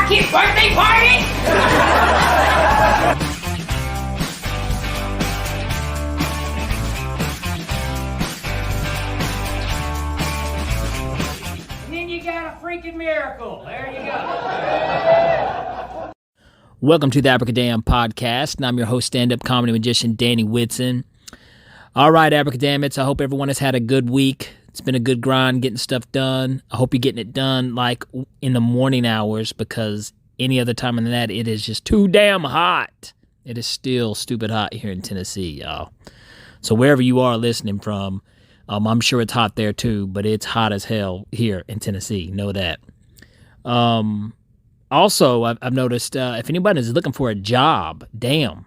kid's birthday party? And then you got a freaking miracle. There you go. Welcome to the Abracadamn podcast, and I'm your host, stand-up comedy magician, Danny Whitson. All right, Abracadamn, I hope everyone has had a good week. It's been a good grind getting stuff done. I hope you're getting it done like in the morning hours, because any other time than that, it is just too damn hot. It is still stupid hot here in Tennessee, y'all. So wherever you are listening from, I'm sure it's hot there too, but it's hot as hell here in Tennessee. Know that. Also, I've noticed if anybody is looking for a job, damn,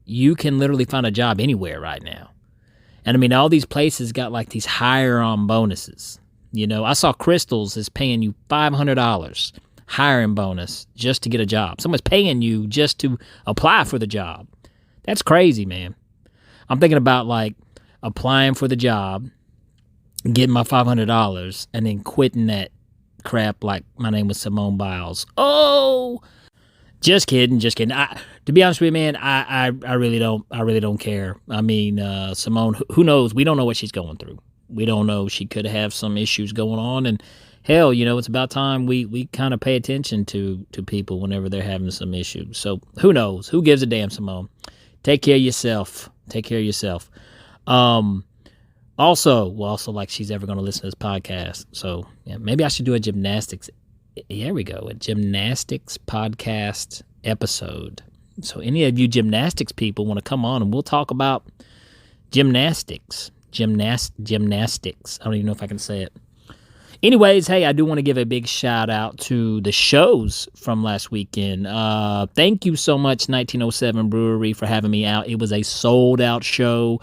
you can literally find a job anywhere right now. And I mean, all these places got like these hire-on bonuses. You know, I saw Crystal's is paying you $500 hiring bonus just to get a job. Someone's paying you just to apply for the job. That's crazy, man. I'm thinking about like applying for the job, getting my $500, and then quitting that crap like my name was Simone Biles. Oh, just kidding. To be honest with you, man, I really don't care. I mean, Simone, who knows? We don't know what she's going through. We don't know. She could have some issues going on, and hell, you know, it's about time we kind of pay attention to people whenever they're having some issues. So who knows? Who gives a damn, Simone? Take care of yourself. Also, like she's ever going to listen to this podcast. So yeah, maybe I should do a gymnastics. Here we go. A gymnastics podcast episode. So any of you gymnastics people want to come on and we'll talk about gymnastics. Gymnastics. I don't even know if I can say it. Anyways, hey, I do want to give a big shout out to the shows from last weekend. Thank you so much, 1907 Brewery, for having me out. It was a sold out show.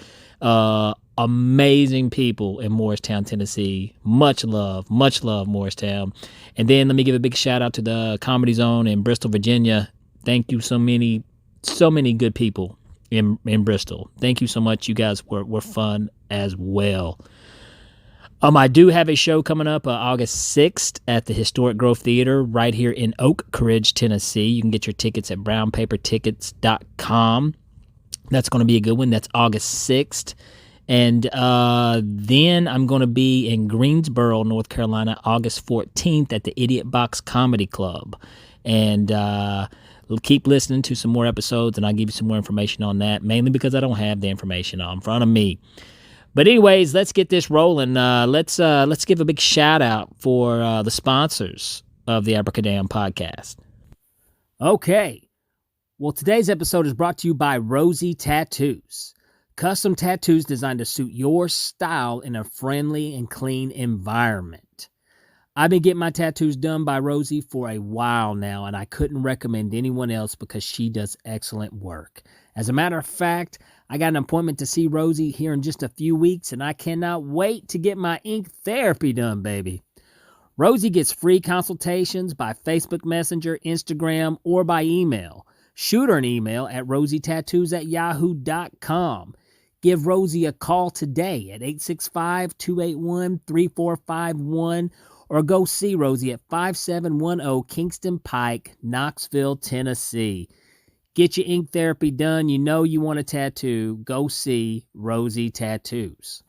Amazing people in Morristown, Tennessee. Much love, Morristown. And then let me give a big shout out to the Comedy Zone in Bristol, Virginia. Thank you, so many good people in Bristol. Thank you so much. You guys were fun as well. I do have a show coming up August 6th at the Historic Grove Theater right here in Oak Ridge, Tennessee. You can get your tickets at brownpapertickets.com. That's going to be a good one. That's August 6th. And then I'm going to be in Greensboro, North Carolina, August 14th at the Idiot Box Comedy Club. And keep listening to some more episodes, and I'll give you some more information on that, mainly because I don't have the information in front of me. But anyways, let's get this rolling. Let's give a big shout out for the sponsors of the Abracadamn podcast. Okay. Well, today's episode is brought to you by Rosie Tattoos. Custom tattoos designed to suit your style in a friendly and clean environment. I've been getting my tattoos done by Rosie for a while now, and I couldn't recommend anyone else because she does excellent work. As a matter of fact, I got an appointment to see Rosie here in just a few weeks, and I cannot wait to get my ink therapy done, baby. Rosie gets free consultations by Facebook Messenger, Instagram, or by email. Shoot her an email at rosietattoos@yahoo.com. Give Rosie a call today at 865-281-3451 or go see Rosie at 5710 Kingston Pike, Knoxville, Tennessee. Get your ink therapy done. You know you want a tattoo. Go see Rosie Tattoos.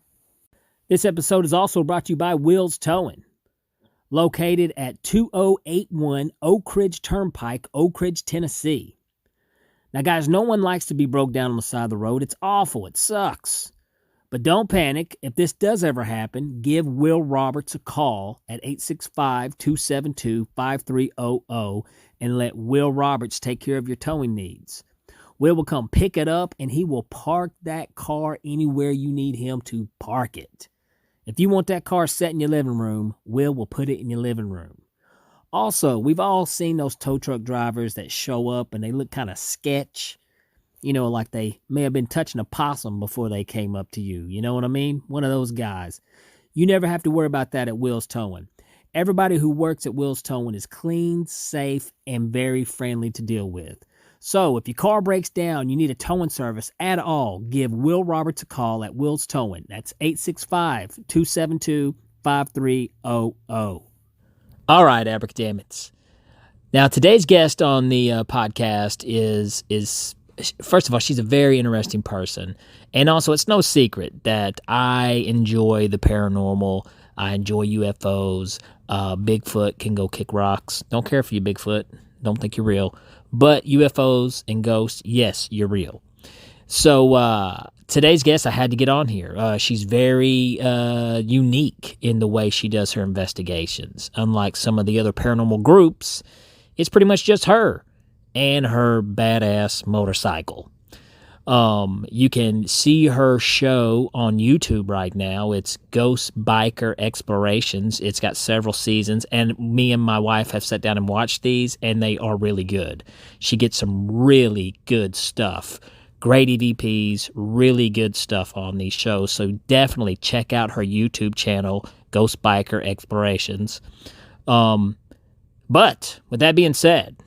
This episode is also brought to you by Will's Towing. Located at 2081 Oak Ridge Turnpike, Oak Ridge, Tennessee. Now, guys, no one likes to be broke down on the side of the road. It's awful. It sucks. But don't panic. If this does ever happen, give Will Roberts a call at 865-272-5300 and let Will Roberts take care of your towing needs. Will come pick it up, and he will park that car anywhere you need him to park it. If you want that car set in your living room, Will put it in your living room. Also, we've all seen those tow truck drivers that show up and they look kind of sketch. You know, like they may have been touching a possum before they came up to you. You know what I mean? One of those guys. You never have to worry about that at Will's Towing. Everybody who works at Will's Towing is clean, safe, and very friendly to deal with. So if your car breaks down, you need a towing service at all, give Will Roberts a call at Will's Towing. That's 865-272-5300. All right, Abracadamn. Now, today's guest on the podcast is first of all, she's a very interesting person, and also it's no secret that I enjoy the paranormal. I enjoy UFOs. Bigfoot can go kick rocks. Don't care for you, Bigfoot. Don't think you're real. But UFOs and ghosts, yes, you're real. So today's guest, I had to get on here. She's very unique in the way she does her investigations. Unlike some of the other paranormal groups, it's pretty much just her and her badass motorcycle. You can see her show on YouTube right now. It's Ghost Biker Explorations. It's got several seasons, and me and my wife have sat down and watched these, and they are really good. She gets some really good stuff. Great EVPs, really good stuff on these shows. So definitely check out her YouTube channel, Ghost Biker Explorations. But with that being said,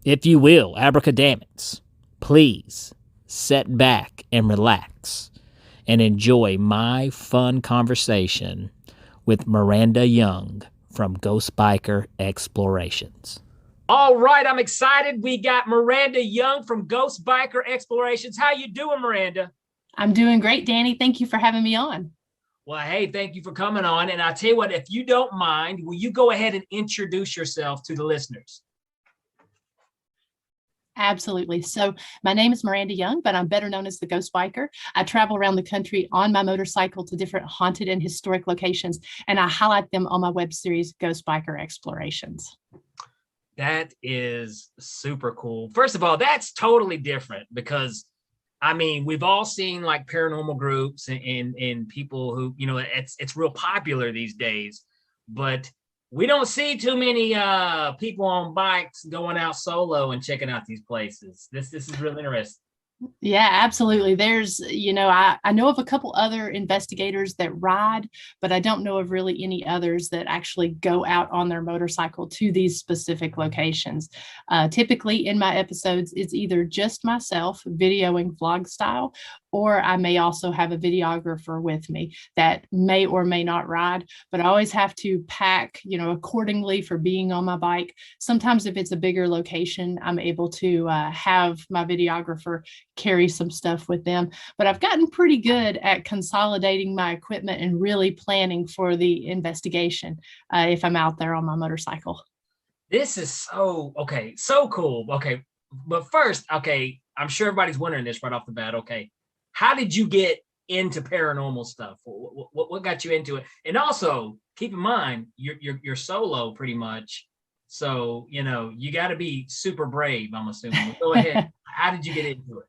if you will, Abracadamns, please sit back and relax and enjoy my fun conversation with Miranda Young from Ghost Biker Explorations. All right, I'm excited. We got Miranda Young from Ghost Biker Explorations. How you doing, Miranda? I'm doing great, Danny. Thank you for having me on. Well, hey, thank you for coming on. And I'll tell you what, if you don't mind, will you go ahead and introduce yourself to the listeners? Absolutely. So my name is Miranda Young, but I'm better known as the Ghost Biker. I travel around the country on my motorcycle to different haunted and historic locations, and I highlight them on my web series, Ghost Biker Explorations. That is super cool. First of all, that's totally different because, I mean, we've all seen like paranormal groups and people who, you know, it's real popular these days, but we don't see too many people on bikes going out solo and checking out these places. This is really interesting. Yeah, absolutely. There's, I know of a couple other investigators that ride, but I don't know of really any others that actually go out on their motorcycle to these specific locations. Typically in my episodes, it's either just myself videoing vlog style, or I may also have a videographer with me that may or may not ride, but I always have to pack, accordingly for being on my bike. Sometimes if it's a bigger location, I'm able to have my videographer carry some stuff with them, but I've gotten pretty good at consolidating my equipment and really planning for the investigation if I'm out there on my motorcycle. This is so cool. Okay, but first, okay, I'm sure everybody's wondering this right off the bat. Okay, how did you get into paranormal stuff? What got you into it? And also, keep in mind, you're solo pretty much, so you got to be super brave. I'm assuming. Go ahead. How did you get into it?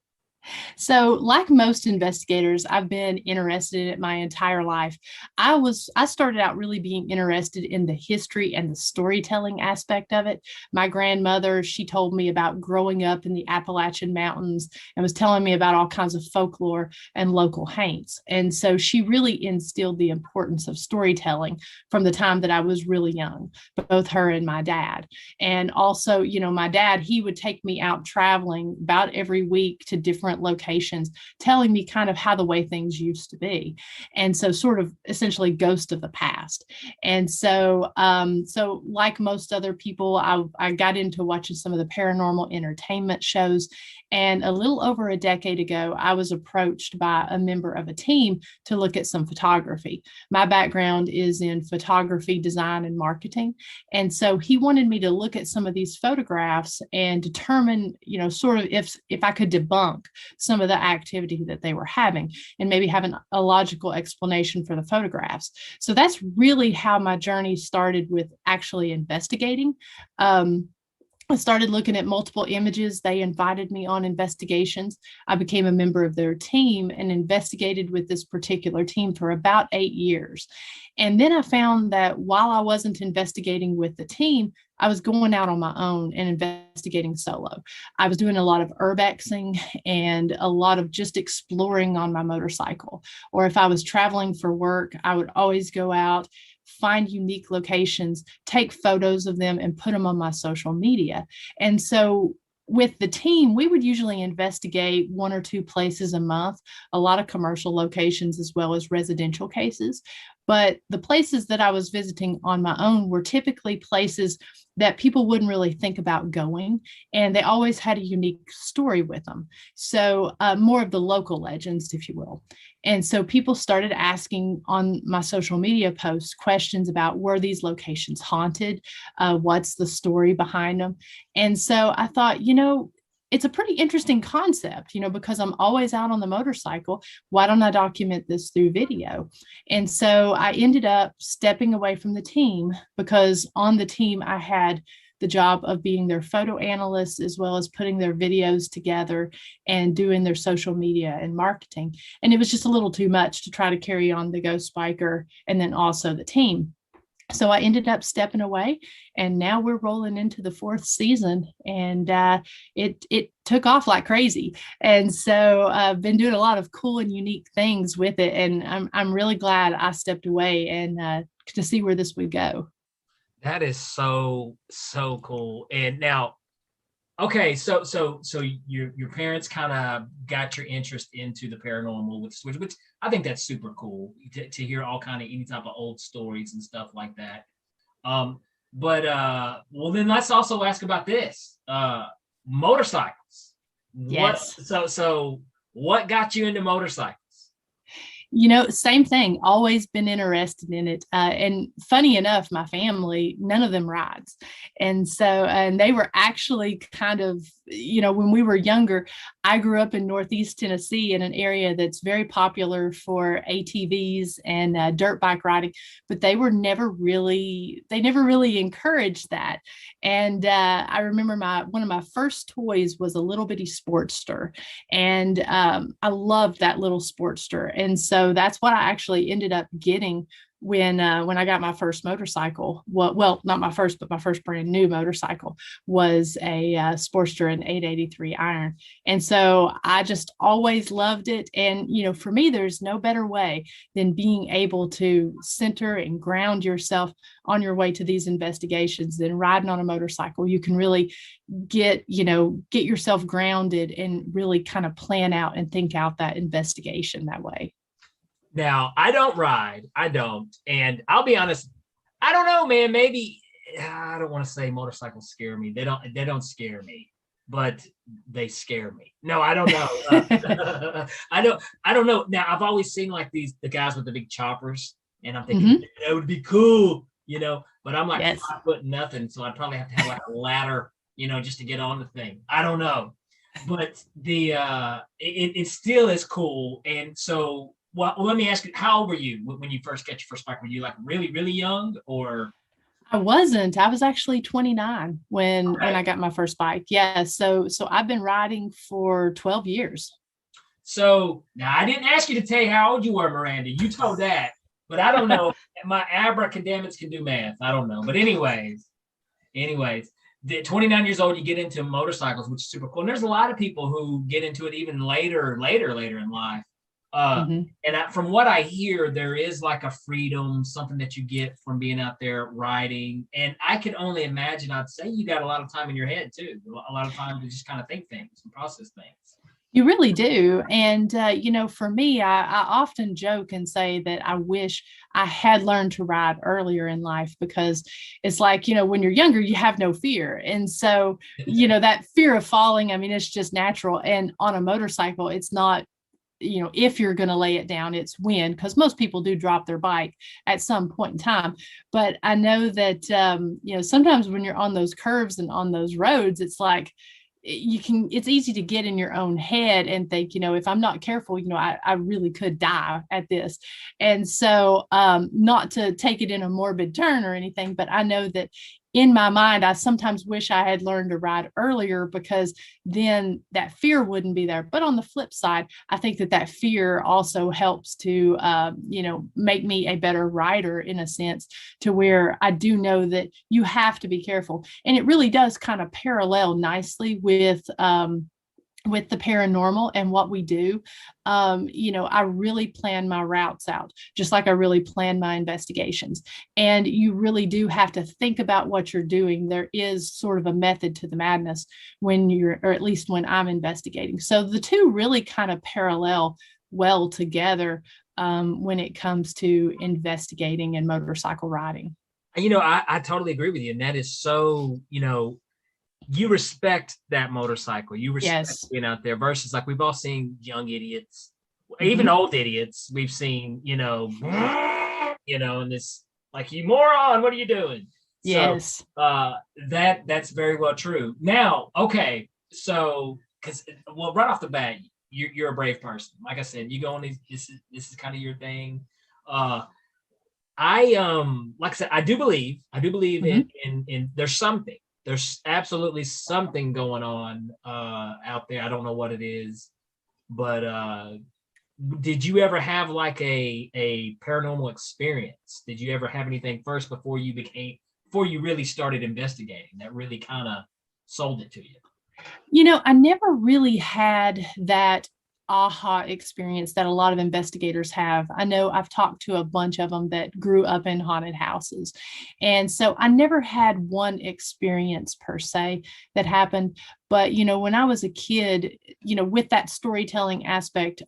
So, like most investigators, I've been interested in it my entire life. I started out really being interested in the history and the storytelling aspect of it. My grandmother, she told me about growing up in the Appalachian Mountains and was telling me about all kinds of folklore and local haunts. And so she really instilled the importance of storytelling from the time that I was really young, both her and my dad. And also, my dad, he would take me out traveling about every week to different locations, telling me kind of how the way things used to be. And so sort of essentially ghost of the past. And so, like most other people, I got into watching some of the paranormal entertainment shows. And a little over a decade ago, I was approached by a member of a team to look at some photography. My background is in photography, design, and marketing. And so he wanted me to look at some of these photographs and determine, sort of if I could debunk some of the activity that they were having and maybe have a logical explanation for the photographs. So that's really how my journey started with actually investigating. I started looking at multiple images. They invited me on investigations. I became a member of their team and investigated with this particular team for about 8 years. And then I found that while I wasn't investigating with the team, I was going out on my own and investigating solo. I was doing a lot of urbexing and a lot of just exploring on my motorcycle. Or if I was traveling for work, I would always go out, find unique locations, take photos of them, and put them on my social media. And so with the team, we would usually investigate 1 or 2 places a month, a lot of commercial locations as well as residential cases. But the places that I was visiting on my own were typically places that people wouldn't really think about going, and they always had a unique story with them. So more of the local legends, if you will. And so people started asking on my social media posts questions about, were these locations haunted? What's the story behind them? And so I thought, it's a pretty interesting concept, because I'm always out on the motorcycle. Why don't I document this through video? And so I ended up stepping away from the team, because on the team, I had the job of being their photo analyst, as well as putting their videos together and doing their social media and marketing. And it was just a little too much to try to carry on the Ghost Biker and then also the team. So I ended up stepping away, and now we're rolling into the 4th season, and it took off like crazy. And so I've been doing a lot of cool and unique things with it, and I'm really glad I stepped away and to see where this would go. That is so cool. And now, okay, so your parents kind of got your interest into the paranormal with Switch, which I think that's super cool to hear all kind of any type of old stories and stuff like that. But well, then let's also ask about this. Motorcycles. Yes. So what got you into motorcycles? Same thing, always been interested in it. And funny enough, my family, none of them rides. And they were actually kind of, when we were younger, I grew up in Northeast Tennessee in an area that's very popular for ATVs and dirt bike riding, but they never really encouraged that. And I remember one of my first toys was a little bitty Sportster. And I loved that little Sportster. And so that's what I actually ended up getting when I got my first motorcycle. Well, not my first, but my first brand new motorcycle was a Sportster, an 883 iron. And so I just always loved it. And, for me, there's no better way than being able to center and ground yourself on your way to these investigations than riding on a motorcycle. You can really get yourself grounded and really kind of plan out and think out that investigation that way. Now, I don't ride. I don't. And I'll be honest, I don't know, man. Maybe I don't want to say motorcycles scare me. They don't scare me, but they scare me. No, I don't know. I don't know. Now, I've always seen like the guys with the big choppers, and I'm thinking that would be cool, but I'm like 5 foot nothing. So I'd probably have to have like a ladder, just to get on the thing. I don't know. But it still is cool. And so, well, let me ask you, how old were you when you first got your first bike? Were you like really, really young, or? I wasn't. I was actually 29 when I got my first bike. Yeah. So I've been riding for 12 years. So now I didn't ask you to tell you how old you were, Miranda. You told that, but I don't know. My abracadamns can do math. I don't know. But anyways, the 29 years old, you get into motorcycles, which is super cool. And there's a lot of people who get into it even later in life. And from what I hear, there is like a freedom, something that you get from being out there riding. And I can only imagine, I'd say you got a lot of time in your head too. A lot of time to just kind of think things and process things. You really do. And, for me, I often joke and say that I wish I had learned to ride earlier in life, because it's like, when you're younger, you have no fear. And so, that fear of falling, I mean, it's just natural. And on a motorcycle, it's not, if you're going to lay it down, it's when, because most people do drop their bike at some point in time. But I know that, sometimes when you're on those curves and on those roads, it's like, it's easy to get in your own head and think, if I'm not careful, I really could die at this. And so, not to take it in a morbid turn or anything, but I know that in my mind, I sometimes wish I had learned to ride earlier, because then that fear wouldn't be there. But on the flip side, I think that fear also helps to, make me a better rider, in a sense, to where I do know that you have to be careful. And it really does kind of parallel nicely with the paranormal and what we do. I really plan my routes out, just like I really plan my investigations. And you really do have to think about what you're doing. There is sort of a method to the madness or at least when I'm investigating. So the two really kind of parallel well together. when it comes to investigating and motorcycle riding. I totally agree with you. And that is so, you respect that motorcycle. You respect Yes. being out there versus like we've all seen young idiots, even Mhm. old idiots. We've seen, and this like, you moron, what are you doing? So Yes. that's very well true. Now, okay, so right off the bat, you're a brave person. Like I said, you go on these. This is kind of your thing. Like I said, I do believe Mhm. in there's absolutely something going on out there. I don't know what it is, but did you ever have like a paranormal experience? Did you ever have anything first before you really started investigating that really kind of sold it to you? I never really had that aha experience that a lot of investigators have. I know I've talked to a bunch of them that grew up in haunted houses. And so I never had one experience per se that happened. But, when I was a kid, with that storytelling aspect,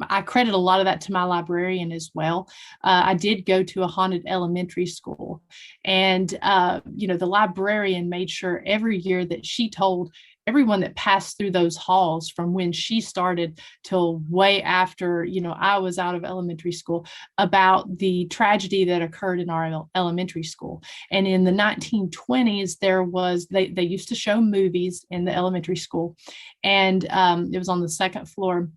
I credit a lot of that to my librarian as well. I did go to a haunted elementary school, and the librarian made sure every year that she told everyone that passed through those halls from when she started till way after I was out of elementary school about the tragedy that occurred in our elementary school. And in the 1920s they used to show movies in the elementary school, and it was on the second floor,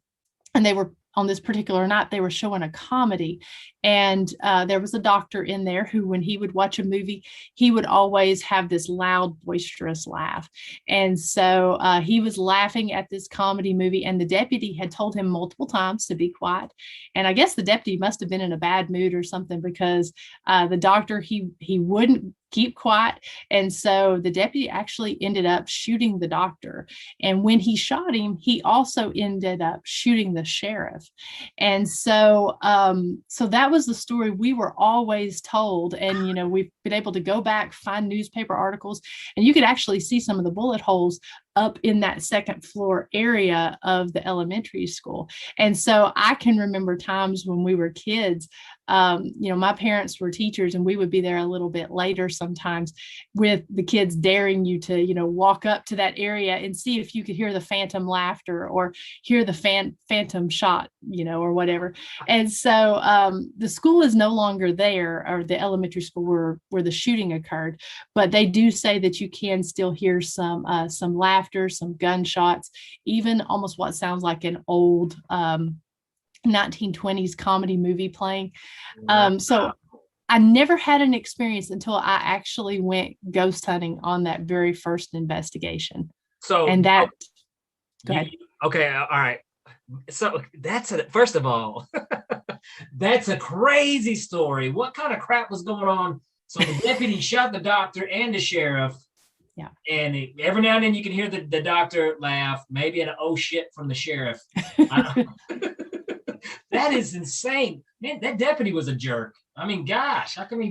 and they were on this particular night they were showing a comedy, and there was a doctor in there who, when he would watch a movie, he would always have this loud boisterous laugh. And so he was laughing at this comedy movie, and the deputy had told him multiple times to be quiet. And I guess the deputy must have been in a bad mood or something, because the doctor, he wouldn't keep quiet. And so the deputy actually ended up shooting the doctor. And when he shot him, he also ended up shooting the sheriff. And so that was the story we were always told. And we've been able to go back, find newspaper articles, and you could actually see some of the bullet holes up in that second floor area of the elementary school. And so I can remember times when we were kids, my parents were teachers, and we would be there a little bit later sometimes, with the kids daring you to, walk up to that area and see if you could hear the phantom laughter or hear the phantom shot, or whatever. And so the school is no longer there, or the elementary school where the shooting occurred, but they do say that you can still hear some laughter, some gunshots, even almost what sounds like an old 1920s comedy movie playing. So I never had an experience until I actually went ghost hunting on that very first investigation. So, And that, go ahead. Okay, all right. So first of all, that's a crazy story. What kind of crap was going on? So the deputy shot the doctor and the sheriff. Yeah. And every now and then you can hear the doctor laugh, maybe an oh shit from the sheriff. That is insane. Man, that deputy was a jerk. I mean, gosh, how come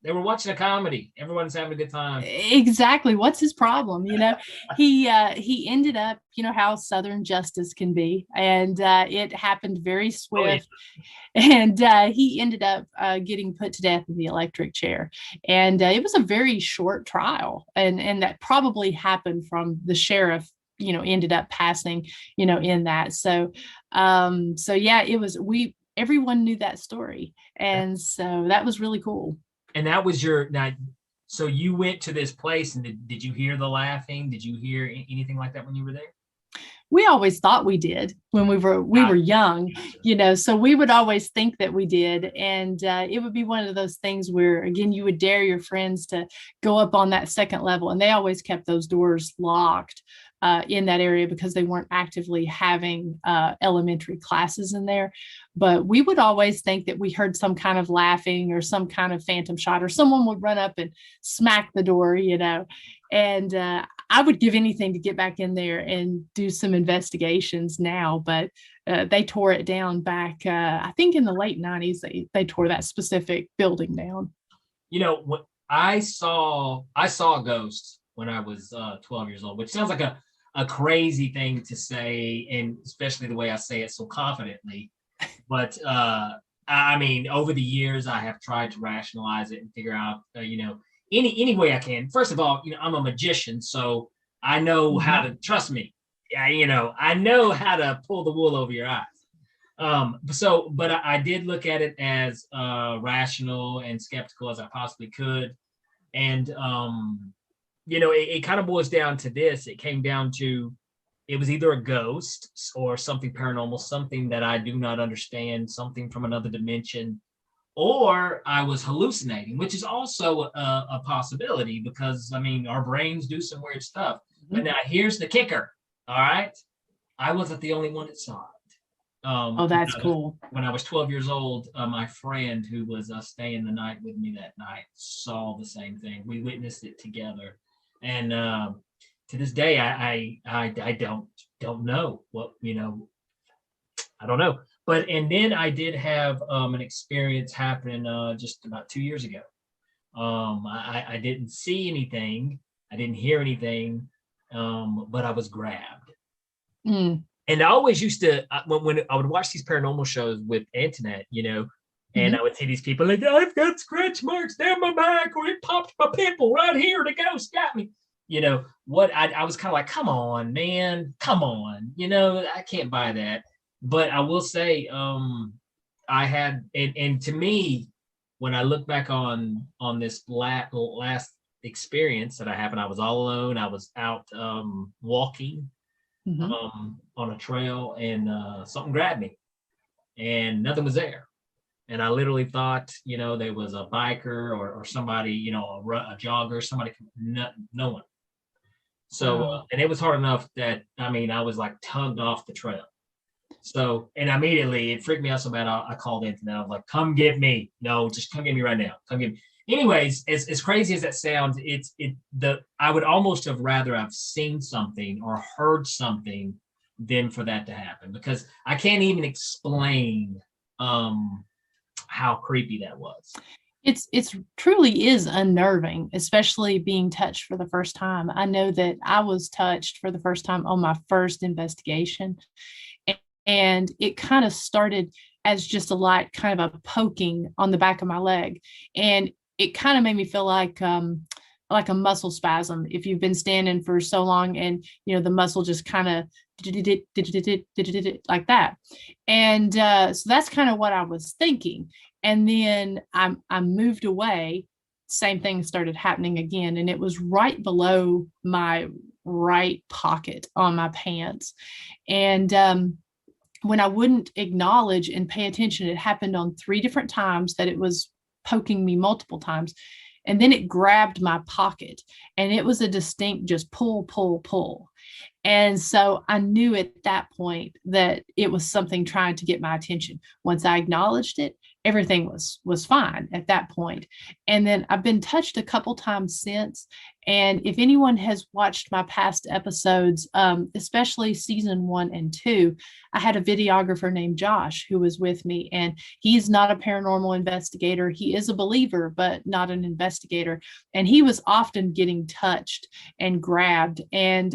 they were watching a comedy? Everyone's having a good time. Exactly. What's his problem? He ended up, how Southern justice can be. And it happened very swift. Oh, yeah. And he ended up getting put to death in the electric chair. And it was a very short trial. And that probably happened from the sheriff, ended up passing, in that. So yeah, everyone knew that story. And so that was really cool. And that was so you went to this place, and did you hear the laughing? Did you hear anything like that when you were there? We always thought we did when we were young, so we would always think that we did. And it would be one of those things where, again, you would dare your friends to go up on that second level, and they always kept those doors locked in that area because they weren't actively having elementary classes in there. But we would always think that we heard some kind of laughing or some kind of phantom shot, or someone would run up and smack the door, and I would give anything to get back in there and do some investigations now. But they tore it down back, I think in the late 90s, they tore that specific building down. When I saw a ghost when I was 12 years old, which sounds like a crazy thing to say, and especially the way I say it so confidently. But I mean, over the years, I have tried to rationalize it and figure out, any way I can. First of all, I'm a magician, so I know how to trust me. I know how to pull the wool over your eyes. But I did look at it as rational and skeptical as I possibly could. And, it kind of boils down to this. It came down to, it was either a ghost or something paranormal, something that I do not understand, something from another dimension, or I was hallucinating, which is also a possibility because, I mean, our brains do some weird stuff. But now here's the kicker. All right. I wasn't the only one that saw it. Oh, that's cool. When I was 12 years old, my friend who was staying the night with me that night saw the same thing. We witnessed it together. And to this day, I don't know what, I don't know. And then I did have an experience happen just about 2 years ago. I didn't see anything. I didn't hear anything, but I was grabbed. Mm. And I always used to, when I would watch these paranormal shows with Antoinette, and I would see these people like, I've got scratch marks down my back, or it popped my pimple right here. The ghost got me. I was kind of like, come on, man, come on. I can't buy that. But I will say, I had, and to me, when I look back on this last experience that I had, I was all alone. I was out walking on a trail, and something grabbed me, and nothing was there. And I literally thought, there was a biker or somebody, a jogger, somebody, no one. So, and it was hard enough that, I was like tugged off the trail. So, and immediately it freaked me out so bad. I called in, and I was like, come get me. No, just come get me right now. Come get me. Anyways, as crazy as that sounds, I would almost have rather have seen something or heard something than for that to happen, because I can't even explain how creepy that was. It's truly is unnerving, especially being touched for the first time. I know that I was touched for the first time on my first investigation, and it kind of started as just a light kind of a poking on the back of my leg, and it kind of made me feel like a muscle spasm if you've been standing for so long, and the muscle just kind of like that. And so that's kind of what I was thinking. And then I moved away. Same thing started happening again, and it was right below my right pocket on my pants. And when I wouldn't acknowledge and pay attention, it happened on 3 different times that it was poking me multiple times. And then it grabbed my pocket, and it was a distinct just pull, pull, pull. And so I knew at that point that it was something trying to get my attention. Once I acknowledged it, everything was fine at that point. And then I've been touched a couple times since. And if anyone has watched my past episodes, especially season 1 and 2, I had a videographer named Josh who was with me, and he's not a paranormal investigator. He is a believer, but not an investigator. And he was often getting touched and grabbed. And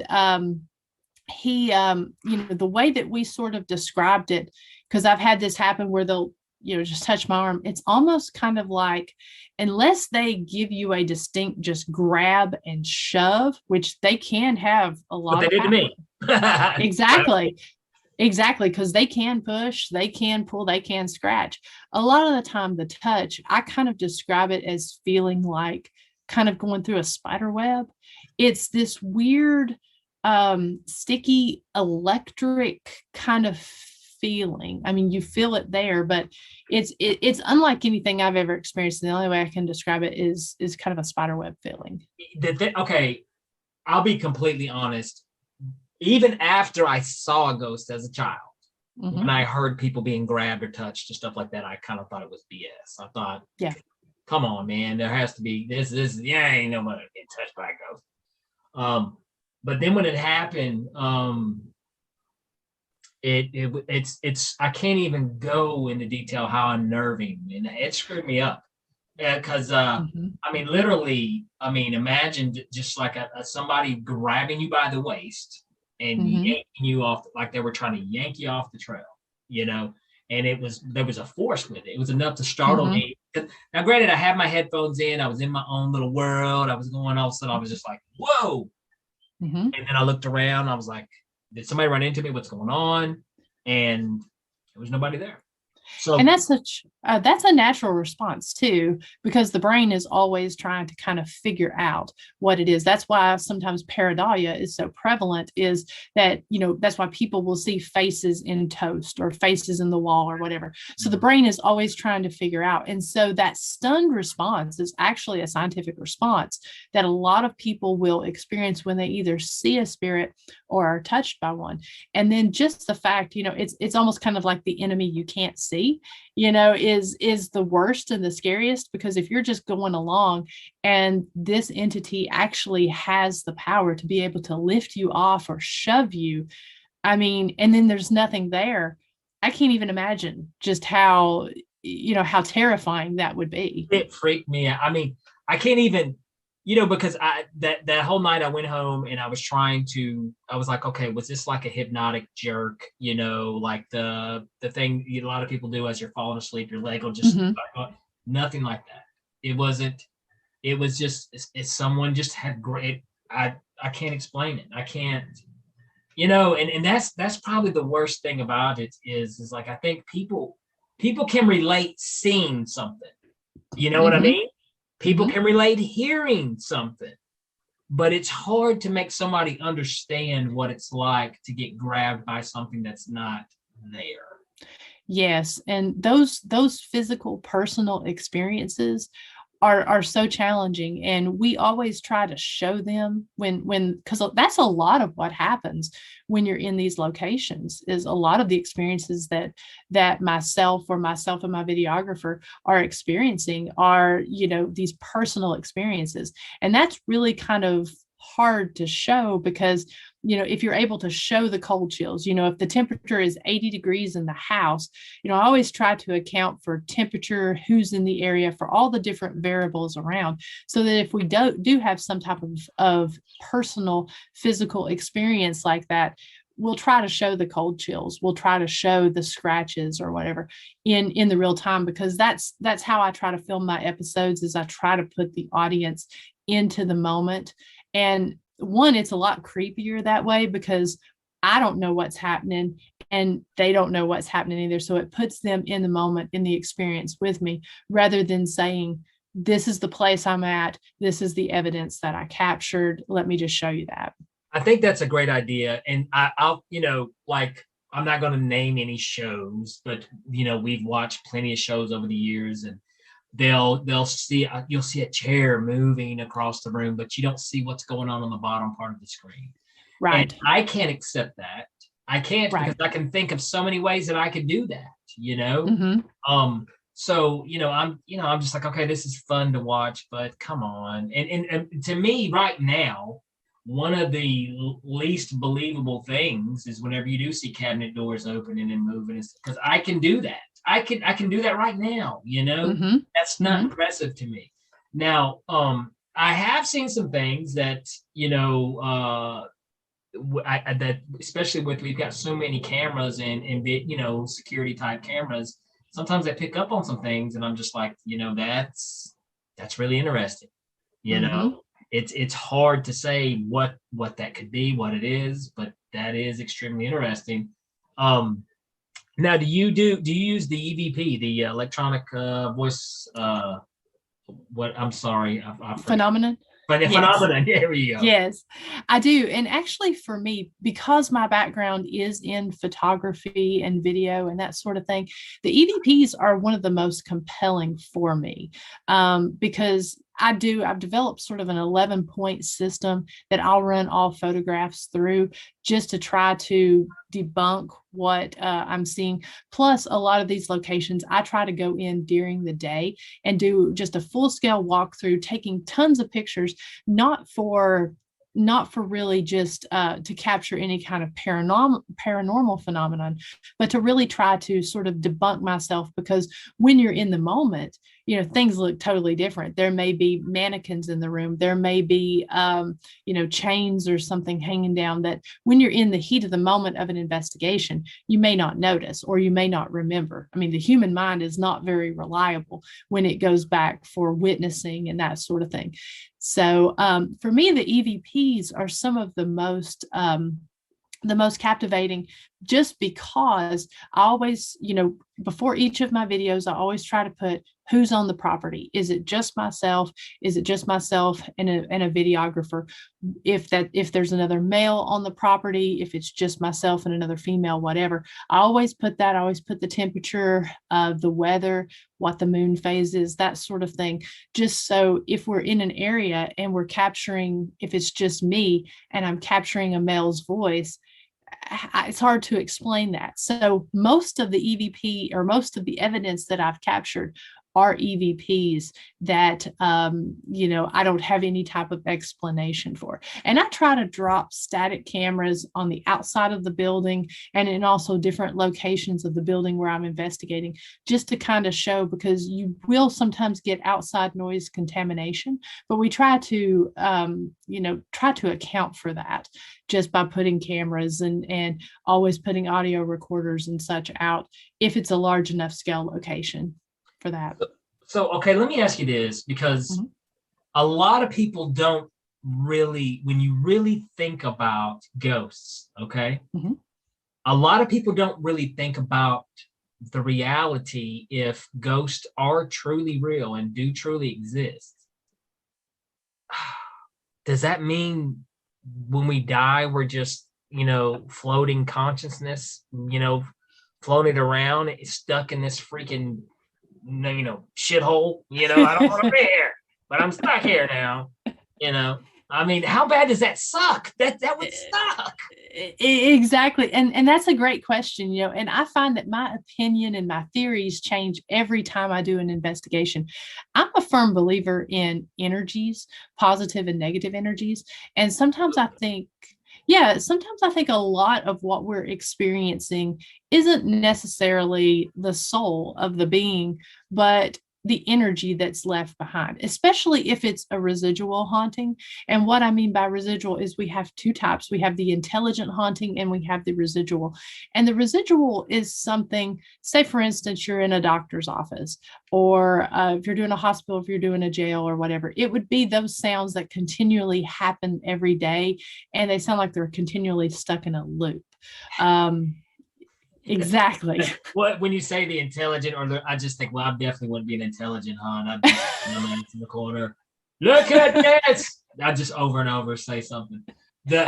he, the way that we sort of described it, because I've had this happen where they'll, just touch my arm. It's almost kind of like, unless they give you a distinct just grab and shove, which they can have a lot of power. What they did to me. Exactly. Because they can push, they can pull, they can scratch. A lot of the time, the touch, I kind of describe it as feeling like kind of going through a spider web. It's this weird, sticky, electric kind of feeling. You feel it there, but it's unlike anything I've ever experienced. And the only way I can describe it is kind of a spider web feeling. Okay, I'll be completely honest. Even after I saw a ghost as a child, when I heard people being grabbed or touched and stuff like that, I kind of thought it was BS. I thought, come on, man, there has to be this. Ain't nobody getting touched by a ghost. But then when it happened, it's I can't even go into detail how unnerving, and it screwed me up. Because literally, imagine just like somebody grabbing you by the waist and yanking you off, like they were trying to yank you off the trail, and there was a force with it. It was enough to startle Mhm. me. Now, granted, I had my headphones in. I was in my own little world. I was going, all of a sudden, I was just like, whoa. Mhm. And then I looked around. I was like, did somebody run into me? What's going on? And there was nobody there. And So that's a natural response too, because the brain is always trying to kind of figure out what it is. That's why sometimes pareidolia is so prevalent, is that, that's why people will see faces in toast or faces in the wall or whatever. So the brain is always trying to figure out. And so that stunned response is actually a scientific response that a lot of people will experience when they either see a spirit or are touched by one. And then just the fact, it's almost kind of like the enemy you can't see, is the worst and the scariest, because if you're just going along and this entity actually has the power to be able to lift you off or shove you, I mean, and then there's nothing there. I can't even imagine just how terrifying that would be. it freaked me out. I mean, I can't even, because that whole night I went home and I was like, okay, was this like a hypnotic jerk? Like the thing a lot of people do as you're falling asleep, your leg will just nothing like that. It wasn't. It was just it's someone just had great. I can't explain it. I can't. And that's probably the worst thing about it is like I think people can relate seeing something. You know what I mean? People can relate hearing something, but it's hard to make somebody understand what it's like to get grabbed by something that's not there. Yes, and those physical personal experiences are so challenging, and we always try to show them when because that's a lot of what happens when you're in these locations. Is a lot of the experiences that myself and my videographer are experiencing are these personal experiences, and that's really kind of hard to show, because if you're able to show the cold chills, if the temperature is 80 degrees in the house, I always try to account for temperature, who's in the area, for all the different variables around, so that if we do have some type of personal physical experience like that, we'll try to show the cold chills, we'll try to show the scratches or whatever in the real time, because that's how I try to film my episodes, is I try to put the audience into the moment. And one, it's a lot creepier that way, because I don't know what's happening and they don't know what's happening either. So it puts them in the moment, in the experience with me, rather than saying, this is the place I'm at, this is the evidence that I captured, let me just show you that. I think that's a great idea. And I'll, like, I'm not going to name any shows, but, we've watched plenty of shows over the years, and you'll see a chair moving across the room, but you don't see what's going on the bottom part of the screen. Right. And I can't accept that. I can't, because I can think of so many ways that I could do that, So, I'm just like, okay, this is fun to watch, but come on. And to me right now, one of the least believable things is whenever you do see cabinet doors opening and moving, because I can do that. I can do that right now, That's not impressive to me. Now, I have seen some things that, that especially with, we've got so many cameras and security type cameras, sometimes I pick up on some things and I'm just like, that's really interesting. It's hard to say what that could be, what it is, but that is extremely interesting. Now, do you use the EVP, the electronic voice? I'm sorry, I Phenomenon. But the phenomenon, there you go. Yes, I do. And actually, for me, because my background is in photography and video and that sort of thing, the EVPs are one of the most compelling for me, because I've developed sort of an 11-point system that I'll run all photographs through, just to try to debunk what I'm seeing. Plus, a lot of these locations, I try to go in during the day and do just a full scale walkthrough, taking tons of pictures, not for not for really just to capture any kind of paranormal phenomenon, but to really try to sort of debunk myself, because when you're in the moment, things look totally different. There may be mannequins in the room. There may be, chains or something hanging down that when you're in the heat of the moment of an investigation, you may not notice or you may not remember. I mean, the human mind is not very reliable when it goes back for witnessing and that sort of thing. So for me, the EVPs are some of the most captivating, just because I always, before each of my videos, I always try to put who's on the property. Is it just myself? Is it just myself and a videographer? If there's another male on the property, if it's just myself and another female, whatever, I always put that. I always put the temperature, the weather, what the moon phase is, that sort of thing. Just so if we're in an area and we're capturing, if it's just me and I'm capturing a male's voice, it's hard to explain that. So most of the EVP or most of the evidence that I've captured are EVPs that, I don't have any type of explanation for. And I try to drop static cameras on the outside of the building and in also different locations of the building where I'm investigating, just to kind of show, because you will sometimes get outside noise contamination, but we try to, account for that just by putting cameras and always putting audio recorders and such out if it's a large enough scale location for that. So, okay, let me ask you this, because a lot of people don't really, when you really think about ghosts, okay, a lot of people don't really think about the reality if ghosts are truly real and do truly exist. Does that mean when we die, we're just, floating consciousness, floating around, stuck in this freaking shithole, I don't want to be here, but I'm stuck here now, I mean, how bad does that suck? That would suck. Exactly. And that's a great question, and I find that my opinion and my theories change every time I do an investigation. I'm a firm believer in energies, positive and negative energies. And sometimes I think a lot of what we're experiencing isn't necessarily the soul of the being, but the energy that's left behind, especially if it's a residual haunting. And what I mean by residual is we have two types. We have the intelligent haunting and we have the residual. And the residual is something, say, for instance, you're in a doctor's office, or if you're doing a hospital, if you're doing a jail or whatever, it would be those sounds that continually happen every day. And they sound like they're continually stuck in a loop. Exactly. What, when you say the intelligent, I just think, well, I definitely wouldn't be an intelligent haunt. I'd be in the corner. Look at this. I just over and over say something. Okay,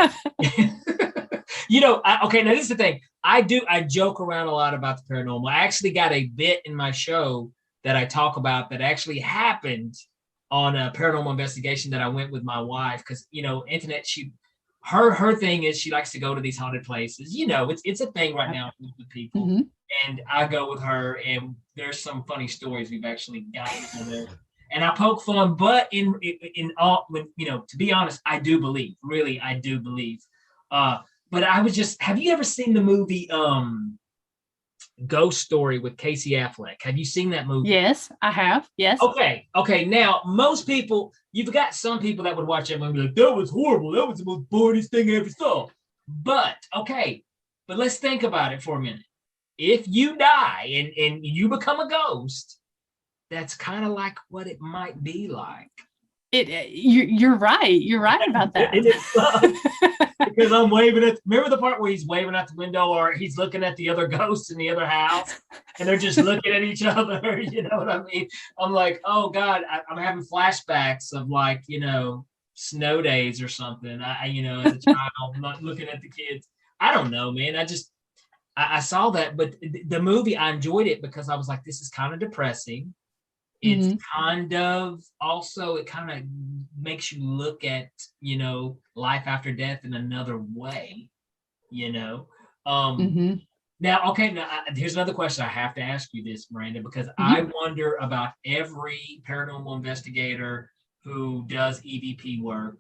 now this is the thing. I joke around a lot about the paranormal. I actually got a bit in my show that I talk about that actually happened on a paranormal investigation that I went with my wife, because internet, her thing is she likes to go to these haunted places. It's a thing right now with people. And I go with her, and there's some funny stories we've actually gotten from there. And I poke fun, but in all, to be honest, I do believe. Really, I do believe. But I was just, have you ever seen the movie Ghost Story with Casey Affleck? Have you seen that movie? Yes, I have. Yes. Okay. Now, most people, you've got some people that would watch that movie like, that was horrible. That was the most boringest thing I ever saw. But let's think about it for a minute. If you die and you become a ghost, that's kind of like what it might be like. You're right. You're right about that. Because I'm waving at. Remember the part where he's waving out the window, or he's looking at the other ghosts in the other house, and they're just looking at each other. You know what I mean? I'm like, oh God, I'm having flashbacks of snow days or something. As a child, I'm not looking at the kids. I don't know, man. I saw that, but the movie, I enjoyed it because I was like, this is kind of depressing. It's kind of also, it kind of makes you look at, life after death in another way, Now, here's another question. I have to ask you this, Miranda, because I wonder about every paranormal investigator who does EVP work.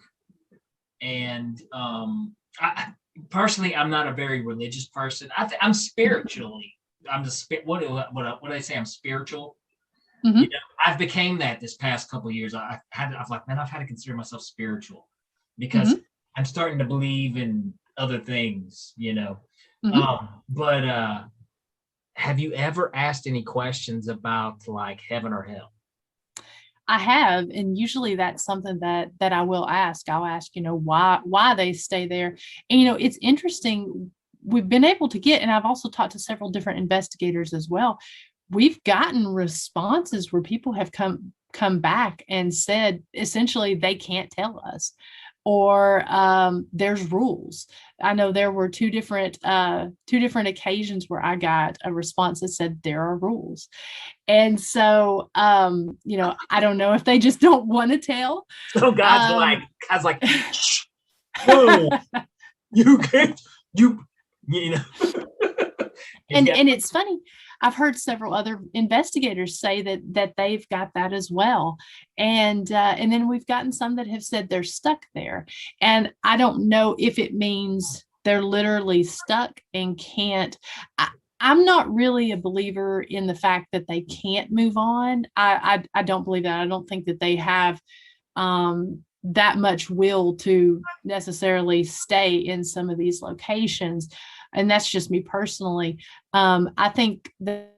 And I personally, I'm not a very religious person. I'm spiritually. I'm the what do I say? I'm spiritual. Mm-hmm. You know, I've became that this past couple of years. I've like, man, I've had to consider myself spiritual because Mm-hmm. I'm starting to believe in other things. You know, Mm-hmm. but have you ever asked any questions about like heaven or hell? I have, and usually that's something that I will ask. I'll ask, why they stay there. And it's interesting. We've been able to get, and I've also talked to several different investigators as well. We've gotten responses where people have come back and said essentially they can't tell us, or there's rules. I know there were two different occasions where I got a response that said there are rules. And so, I don't know if they just don't want to tell. So God's like, whoa, you can't, you know. And it's funny. I've heard several other investigators say that they've got that as well, and then we've gotten some that have said they're stuck there, and I don't know if it means they're literally stuck and can't. I'm not really a believer in the fact that they can't move on. I don't believe that. I don't think that they have that much will to necessarily stay in some of these locations. And that's just me personally. I think that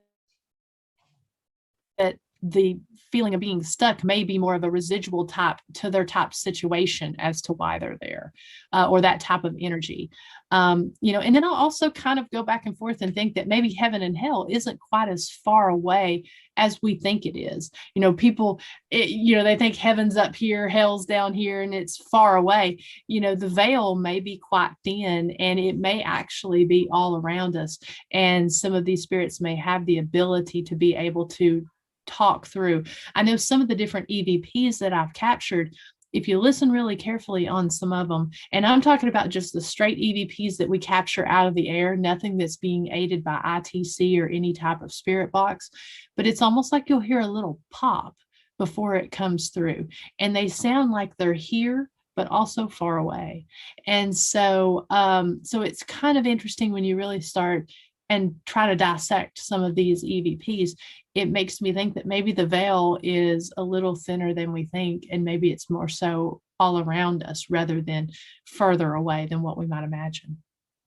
the feeling of being stuck may be more of a residual type to their type situation as to why they're there, or that type of energy. And then I'll also kind of go back and forth and think that maybe heaven and hell isn't quite as far away as we think it is. People, they think heaven's up here, hell's down here, and it's far away. The veil may be quite thin, and it may actually be all around us. And some of these spirits may have the ability to be able to talk through. I know some of the different EVPs that I've captured, if you listen really carefully on some of them, and I'm talking about just the straight EVPs that we capture out of the air, nothing that's being aided by ITC or any type of spirit box, but it's almost like you'll hear a little pop before it comes through. And they sound like they're here, but also far away. And so it's kind of interesting when you really start and try to dissect some of these EVPs. It makes me think that maybe the veil is a little thinner than we think, and maybe it's more so all around us rather than further away than what we might imagine.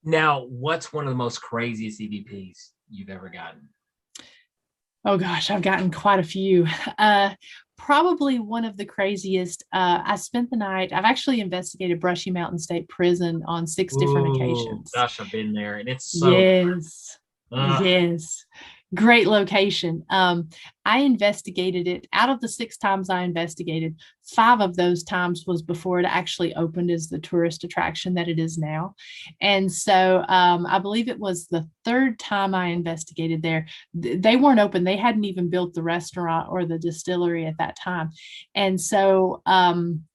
Now, what's one of the most craziest EVPs you've ever gotten? Oh gosh, I've gotten quite a few. Probably one of the craziest. I spent the night. I've actually investigated Brushy Mountain State Prison on 6 different occasions. Gosh, I've been there, and it's so yes, great location. I investigated it. Out of the 6 times I investigated, 5 of those times was before it actually opened as the tourist attraction that it is now. And so I believe it was the 3rd time I investigated there. They weren't open. They hadn't even built the restaurant or the distillery at that time. And so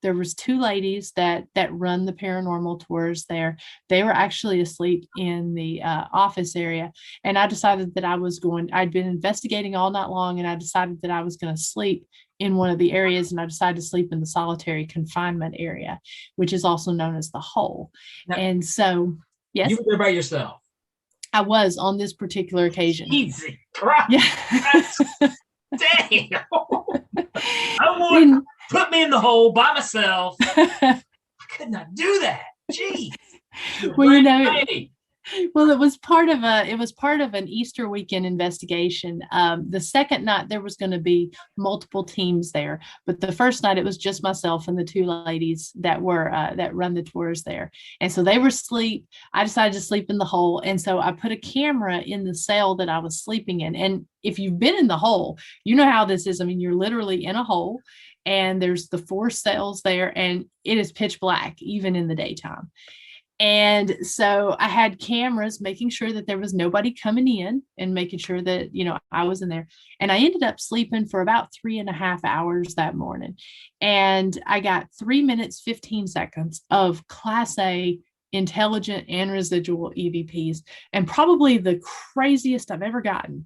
there was 2 ladies that run the paranormal tours there. They were actually asleep in the office area. And I decided that I'd been investigating all night long, and I decided that I was going to sleep in one of the areas, and I decided to sleep in the solitary confinement area, which is also known as the hole. Now, and so, yes. You were there by yourself? I was on this particular occasion. Easy. Right. Yeah. Damn. I want put me in the hole by myself. I could not do that. Jeez. Well, well, it was part of an Easter weekend investigation. The second night there was going to be multiple teams there, but the first night it was just myself and the 2 ladies that run the tours there. And so they were asleep. I decided to sleep in the hole, and so I put a camera in the cell that I was sleeping in. And if you've been in the hole, you know how this is. I mean, you're literally in a hole, and there's the 4 cells there, and it is pitch black even in the daytime. And so I had cameras making sure that there was nobody coming in and making sure that, I was in there. And I ended up sleeping for about 3.5 hours that morning. And I got 3 minutes, 15 seconds of Class A intelligent and residual EVPs. And probably the craziest I've ever gotten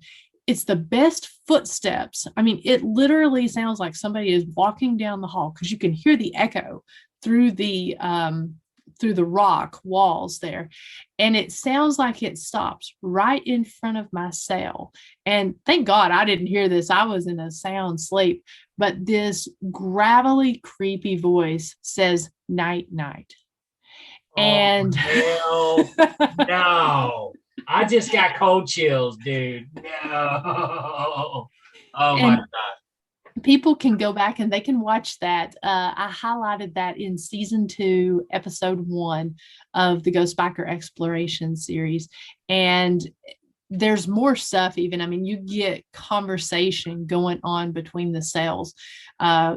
it's the best footsteps. I mean, it literally sounds like somebody is walking down the hall because you can hear the echo through the rock walls there. And it sounds like it stops right in front of my cell. And thank God I didn't hear this. I was in a sound sleep. But this gravelly, creepy voice says, "Night, night." And hell no. I just got cold chills, dude. No. Oh my God. People can go back and they can watch that. I highlighted that in season 2, episode 1 of the Ghost Biker Exploration series. And there's more stuff even. I mean, you get conversation going on between the cells.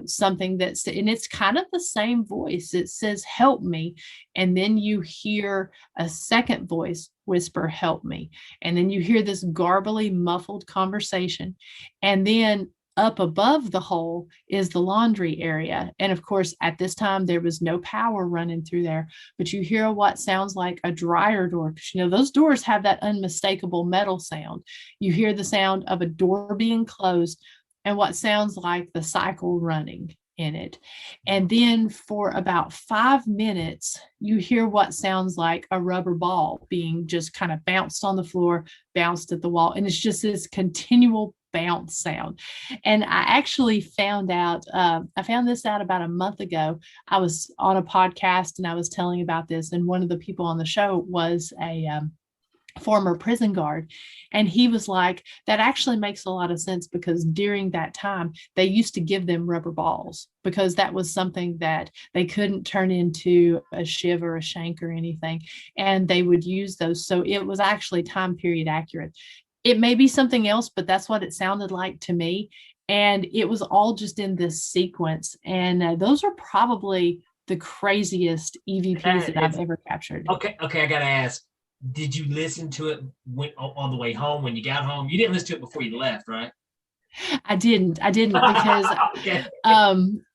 Something that's, and it's kind of the same voice. It says, "Help me." And then you hear a second voice whisper, "Help me." And then you hear this garbly, muffled conversation. And then up above the hole is the laundry area. And of course, at this time, there was no power running through there, but you hear what sounds like a dryer door. Because, you know, those doors have that unmistakable metal sound. You hear the sound of a door being closed and what sounds like the cycle running in it. And then for about 5 minutes, you hear what sounds like a rubber ball being just kind of bounced on the floor, bounced at the wall. And it's just this continual bounce sound. And I actually found this out about a month ago. I was on a podcast and I was telling about this. And one of the people on the show was a former prison guard. And he was like, that actually makes a lot of sense because during that time, they used to give them rubber balls because that was something that they couldn't turn into a shiv or a shank or anything. And they would use those. So it was actually time period accurate. It may be something else, but that's what it sounded like to me. And it was all just in this sequence. And those are probably the craziest EVPs that I've ever captured. Okay, I got to ask, did you listen to it on the way home when you got home? You didn't listen to it before you left, right? I didn't because okay.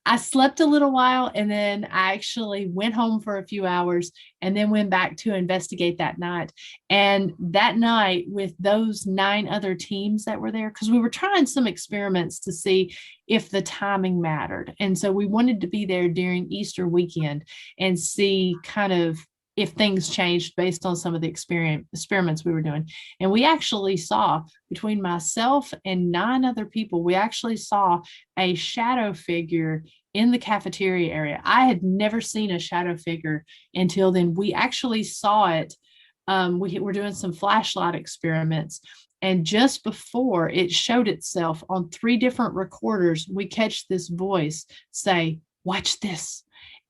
I slept a little while and then I actually went home for a few hours and then went back to investigate that night. And that night with those 9 other teams that were there, because we were trying some experiments to see if the timing mattered. And so we wanted to be there during Easter weekend and see kind of if things changed based on some of the experiments we were doing. And we actually saw, between myself and 9 other people, we actually saw a shadow figure in the cafeteria area. I had never seen a shadow figure until then. We actually saw it. We were doing some flashlight experiments. And just before it showed itself on 3 different recorders, we catch this voice say, "Watch this."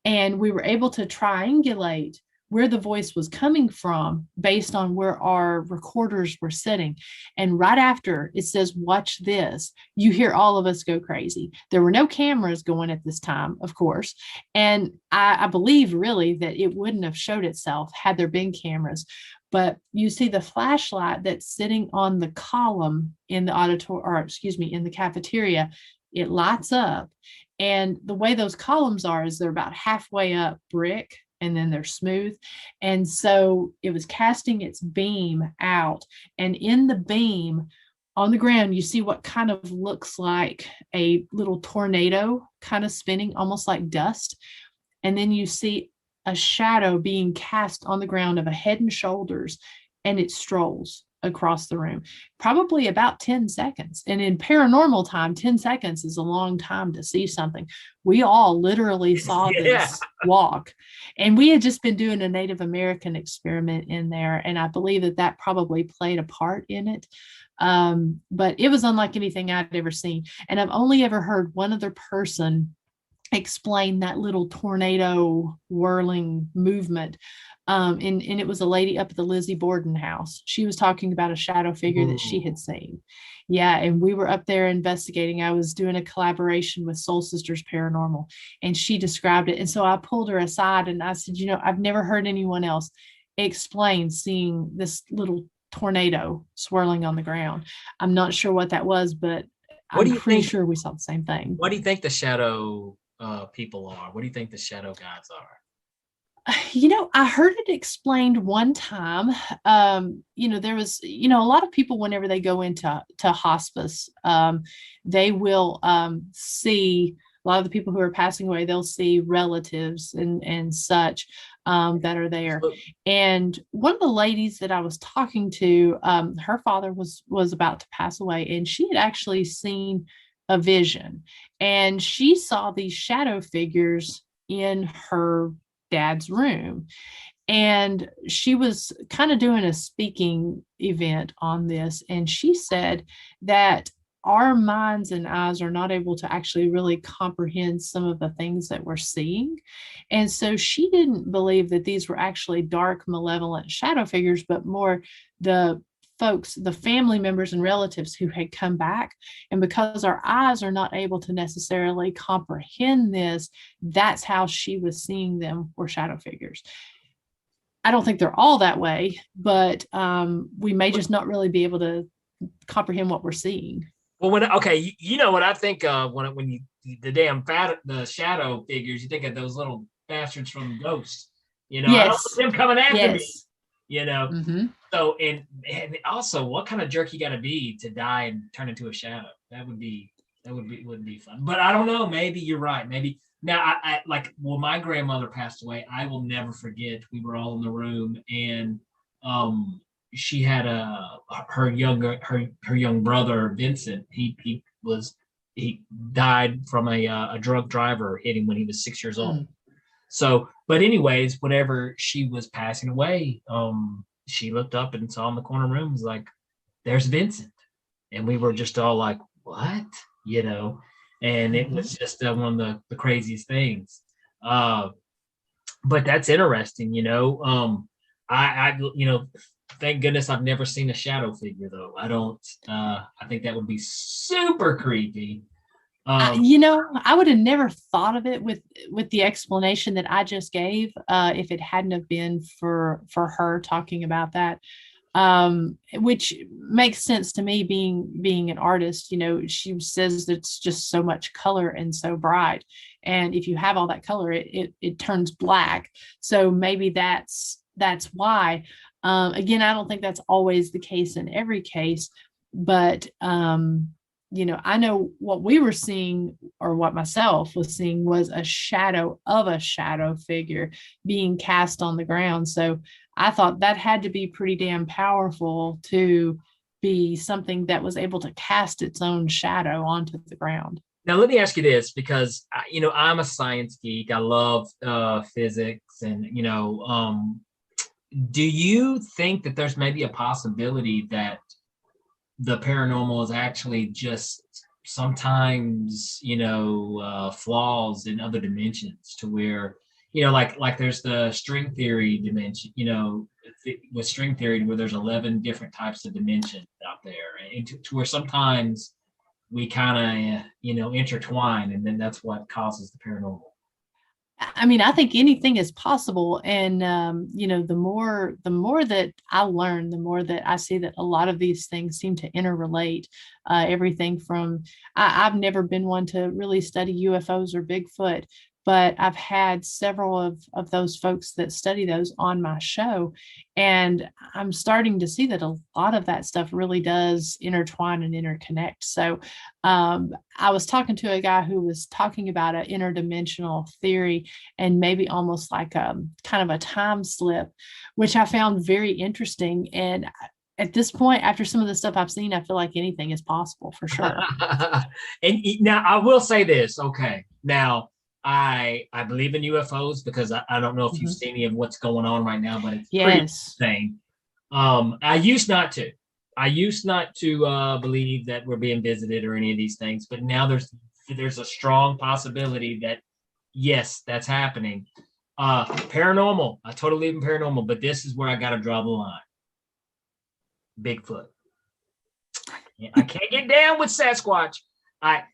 And we were able to triangulate where the voice was coming from based on where our recorders were sitting. And right after it says, "Watch this," you hear all of us go crazy. There were no cameras going at this time, of course. And I believe really that it wouldn't have showed itself had there been cameras. But you see the flashlight that's sitting on the column in the in the cafeteria, it lights up. And the way those columns are is they're about halfway up brick, and then they're smooth. And so it was casting its beam out. And in the beam on the ground, you see what kind of looks like a little tornado kind of spinning, almost like dust. And then you see a shadow being cast on the ground of a head and shoulders, and it strolls across the room, probably about 10 seconds. And in paranormal time, 10 seconds is a long time to see something. We all literally saw this walk. And we had just been doing a Native American experiment in there. And I believe that probably played a part in it. But it was unlike anything I'd ever seen. And I've only ever heard one other person explain that little tornado whirling movement. And it was a lady up at the Lizzie Borden house. She was talking about a shadow figure that she had seen. Yeah, and we were up there investigating. I was doing a collaboration with Soul Sisters Paranormal, and she described it. And so I pulled her aside and I said, I've never heard anyone else explain seeing this little tornado swirling on the ground. I'm not sure what that was, but I'm pretty sure we saw the same thing. What do you think the shadow people are? What do you think the shadow gods are? I heard it explained one time. There was, a lot of people, whenever they go into hospice, they will see a lot of the people who are passing away, they'll see relatives and such that are there. And one of the ladies that I was talking to, her father was about to pass away, and she had actually seen a vision, and she saw these shadow figures in her dad's room. And she was kind of doing a speaking event on this. And she said that our minds and eyes are not able to actually really comprehend some of the things that we're seeing. And so she didn't believe that these were actually dark, malevolent shadow figures, but more the folks, the family members and relatives who had come back. And because our eyes are not able to necessarily comprehend this, that's how she was seeing them, were shadow figures. I don't think they're all that way, but we may just not really be able to comprehend what we're seeing. Well, you know what I think of when you the shadow figures, you think of those little bastards from Ghost. Yes. I don't want them coming after me. Mm-hmm. So and also, what kind of jerk you got to be to die and turn into a shadow? Wouldn't be fun. But I don't know. Maybe you're right. Maybe now I like when my grandmother passed away, I will never forget. We were all in the room, and she had her young brother Vincent. He died from a drunk driver hit him when he was 6 years old. So, but anyways, whenever she was passing away, she looked up and saw in the corner room, was like, there's Vincent. And we were just all like, what? And it was just one of the craziest things. But that's interesting, I thank goodness I've never seen a shadow figure though. I think that would be super creepy. I would have never thought of it with the explanation that I just gave, if it hadn't have been for her talking about that, which makes sense to me, being an artist. She says it's just so much color and so bright, and if you have all that color, it turns black. So maybe that's why. Again, I don't think that's always the case in every case, but I know what we were seeing, or what myself was seeing, was a shadow of a shadow figure being cast on the ground. So I thought that had to be pretty damn powerful to be something that was able to cast its own shadow onto the ground. Now, let me ask you this, because, I'm a science geek. I love physics. And, do you think that there's maybe a possibility that the paranormal is actually just sometimes, flaws in other dimensions, to where, like there's the string theory dimension, with string theory, where there's 11 different types of dimensions out there, and to where sometimes we kind of, intertwine, and then that's what causes the paranormal. I mean, I think anything is possible. And, the more that I learn, the more that I see that a lot of these things seem to interrelate. Everything from, I've never been one to really study UFOs or Bigfoot, but I've had several of those folks that study those on my show. And I'm starting to see that a lot of that stuff really does intertwine and interconnect. So I was talking to a guy who was talking about an interdimensional theory, and maybe almost like kind of a time slip, which I found very interesting. And at this point, after some of the stuff I've seen, I feel like anything is possible for sure. And now I will say this. Okay. Now, I believe in UFOs, because I don't know if you've seen any of what's going on right now, but it's pretty insane. I used not to believe that we're being visited or any of these things, but now there's a strong possibility that yes, that's happening. Paranormal, I totally believe in paranormal, but this is where I got to draw the line. Bigfoot. I can't get down with Sasquatch. I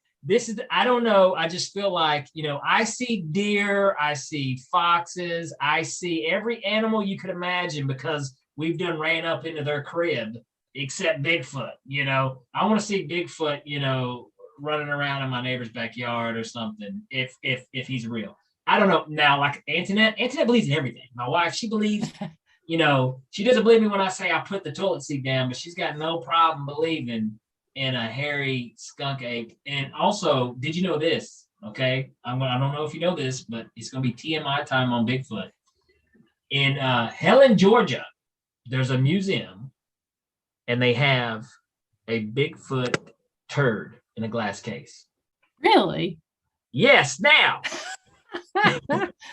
don't know. I just feel like, I see deer, I see foxes, I see every animal you could imagine, because we've done ran up into their crib, except Bigfoot. I want to see Bigfoot, running around in my neighbor's backyard or something, if he's real. I don't know now. Like Antoinette believes in everything. My wife, she believes. She doesn't believe me when I say I put the toilet seat down, but she's got no problem believing in a hairy skunk ape. And also, did you know this? Okay, I don't know if you know this, but it's going to be TMI time on Bigfoot. In Helen, Georgia, there's a museum, and they have a Bigfoot turd in a glass case. Really? Yes. Now,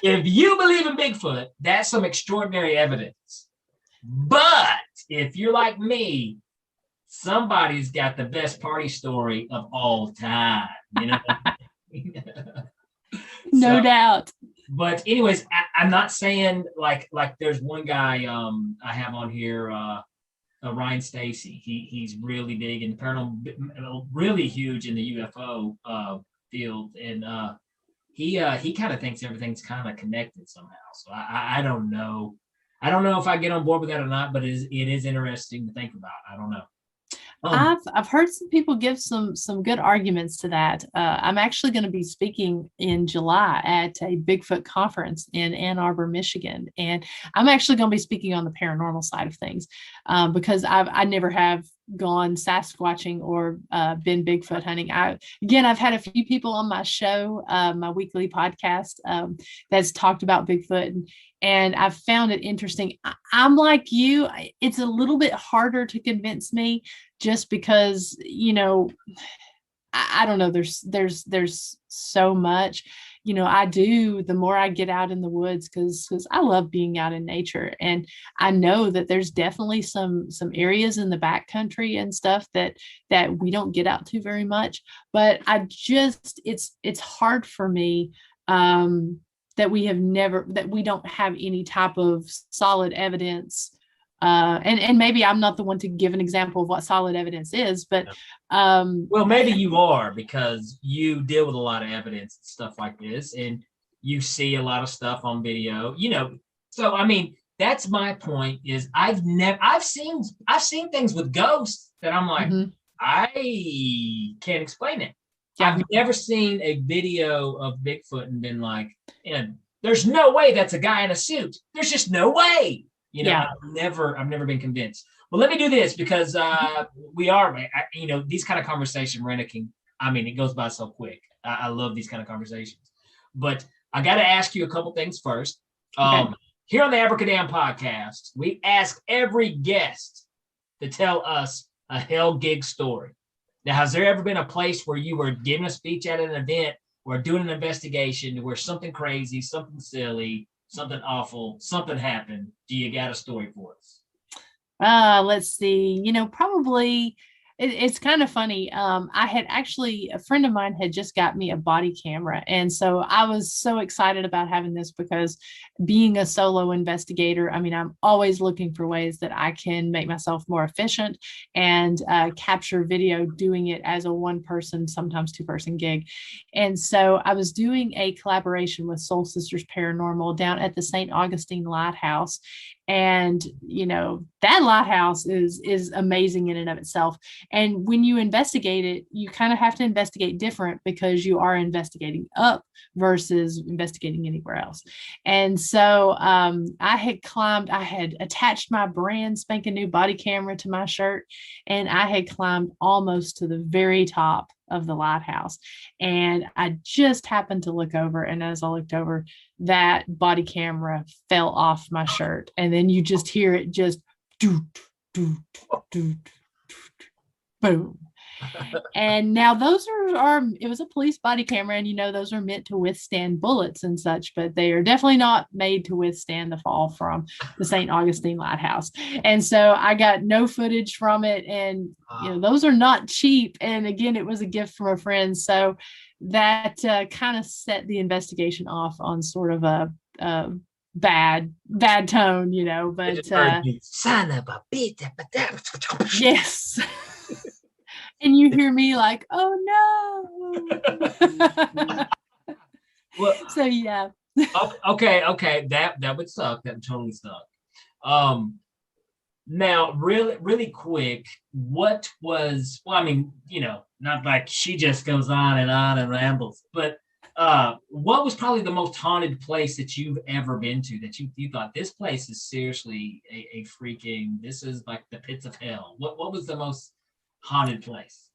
if you believe in Bigfoot, that's some extraordinary evidence. But if you're like me, somebody's got the best party story of all time, No doubt. But anyways, I'm not saying like there's one guy I have on here, Ryan Stacy. He's really big in paranormal, really huge in the UFO field, and he kind of thinks everything's kind of connected somehow. So I don't know. I don't know if I get on board with that or not, but it is interesting to think about. I don't know. I've heard some people give some good arguments to that. I'm actually going to be speaking in July at a Bigfoot conference in Ann Arbor, Michigan, and I'm actually going to be speaking on the paranormal side of things because I never have gone Sasquatching or been Bigfoot hunting. I've had a few people on my show, my weekly podcast that's talked about Bigfoot, and I've found it interesting. I'm like you; it's a little bit harder to convince me, just because I don't know. There's so much. I do, the more I get out in the woods, because I love being out in nature. And I know that there's definitely some areas in the backcountry and stuff that we don't get out to very much. But it's hard for me that we don't have any type of solid evidence. And maybe I'm not the one to give an example of what solid evidence is, but well, maybe you are, because you deal with a lot of evidence and stuff like this, and you see a lot of stuff on video, So I mean, that's my point. Is I've seen things with ghosts that I'm like, I can't explain it. Yeah. I've never seen a video of Bigfoot and been like, there's no way that's a guy in a suit. There's just no way. I've never been convinced. Well, let me do this, because we are, these kind of conversations, Miranda, it goes by so quick. I love these kind of conversations. But I got to ask you a couple things first. Okay. Here on the Abracadamn podcast, we ask every guest to tell us a hell gig story. Now, has there ever been a place where you were giving a speech at an event or doing an investigation where something crazy, something silly, something awful, something happened? Do you got a story for us? Let's see. Probably it's kind of funny. I had actually, a friend of mine had just got me a body camera. And so I was so excited about having this, because being a solo investigator, I'm always looking for ways that I can make myself more efficient and capture video doing it as a one-person, sometimes two-person gig. And so I was doing a collaboration with Soul Sisters Paranormal down at the St. Augustine Lighthouse. And that lighthouse is amazing in and of itself. And when you investigate it, you kind of have to investigate different, because you are investigating up versus investigating anywhere else. And so I had attached my brand spanking new body camera to my shirt, and I had climbed almost to the very top of the lighthouse. And I just happened to look over, and as I looked over, that body camera fell off my shirt, and then you just hear it just do, do, do, boom. And now those are it was a police body camera, and those are meant to withstand bullets and such, but they are definitely not made to withstand the fall from the St. Augustine Lighthouse. And so I got no footage from it, and those are not cheap. And again, it was a gift from a friend, so that kind of set the investigation off on sort of a bad tone, but son of a bitch. Yes. And you hear me like, oh no. Well, so yeah. Okay. That would suck. That would totally suck. Now, really quick, what was? Well, not like she just goes on and rambles, but What was probably the most haunted place that you've ever been to that you thought this place is seriously a freaking, this is like the pits of hell? What was the most haunted place?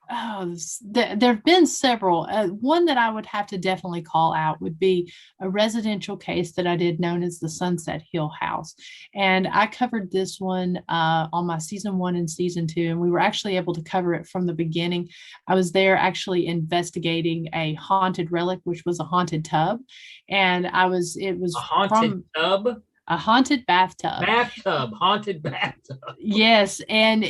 Oh, there have been several. One that I would have to definitely call out would be a residential case that I did known as the Sunset Hill House. And I covered this one on my season 1 and season 2, and we were actually able to cover it from the beginning. I was there actually investigating a haunted relic, which was a haunted tub. And it was A haunted from tub? a haunted bathtub. Haunted bathtub. Yes. And,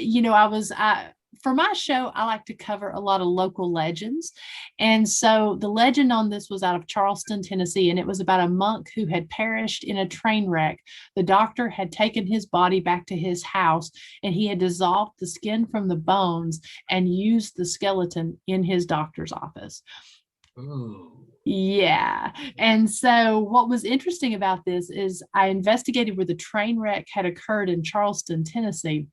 for my show, I like to cover a lot of local legends. And so the legend on this was out of Charleston, Tennessee, and it was about a monk who had perished in a train wreck. The doctor had taken his body back to his house, and he had dissolved the skin from the bones and used the skeleton in his doctor's office. Ooh. Yeah. And so what was interesting about this is I investigated where the train wreck had occurred in Charleston, Tennessee,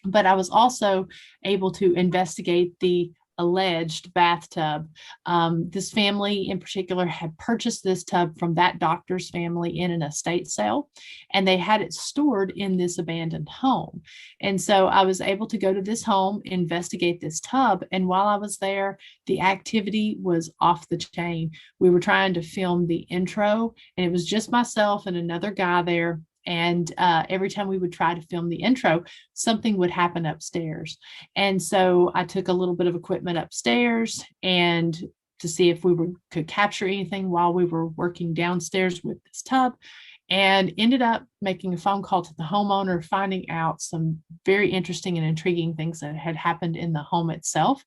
but I was also able to investigate the alleged bathtub. This family in particular had purchased this tub from that doctor's family in an estate sale, and they had it stored in this abandoned home. And so I was able to go to this home, investigate this tub, and while I was there, the activity was off the chain. We were trying to film the intro, and it was just myself and another guy there. And every time we would try to film the intro, something would happen upstairs. And so I took a little bit of equipment upstairs and to see if could capture anything while we were working downstairs with this tub, and ended up making a phone call to the homeowner, finding out some very interesting and intriguing things that had happened in the home itself.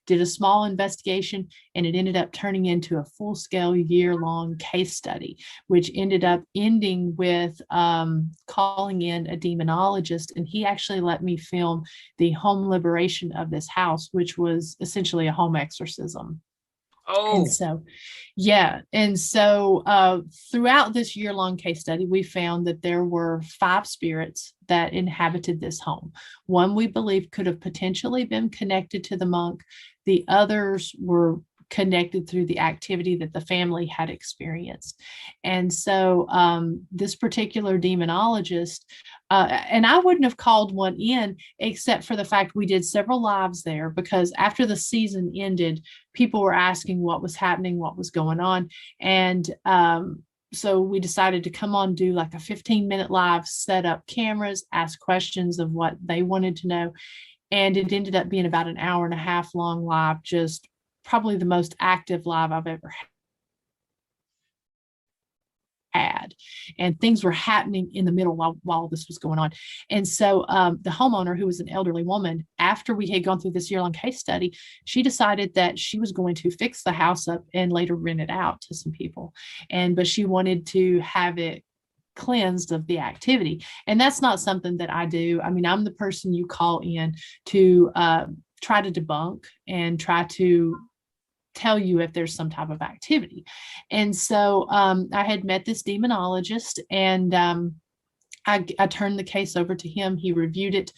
Did a small investigation, and it ended up turning into a full-scale year-long case study, which ended up ending with calling in a demonologist, and he actually let me film the home liberation of this house, which was essentially a home exorcism. Oh. And so, yeah. And so throughout this year-long case study, we found that there were 5 spirits that inhabited this home. One we believe could have potentially been connected to the monk. The others were connected through the activity that the family had experienced. And so this particular demonologist, and I wouldn't have called one in except for the fact we did several lives there, because after the season ended, people were asking what was happening, what was going on. And so we decided to come on, do like a 15-minute live, set up cameras, ask questions of what they wanted to know. And it ended up being about an hour and a half long live, just probably the most active live I've ever had. And things were happening in the middle while this was going on. And so the homeowner, who was an elderly woman, after we had gone through this year-long case study, she decided that she was going to fix the house up and later rent it out to some people. But she wanted to have it cleansed of the activity. And that's not something that I do. I mean, I'm the person you call in to try to debunk and try to tell you if there's some type of activity. And so I had met this demonologist, and I turned the case over to him. He reviewed it,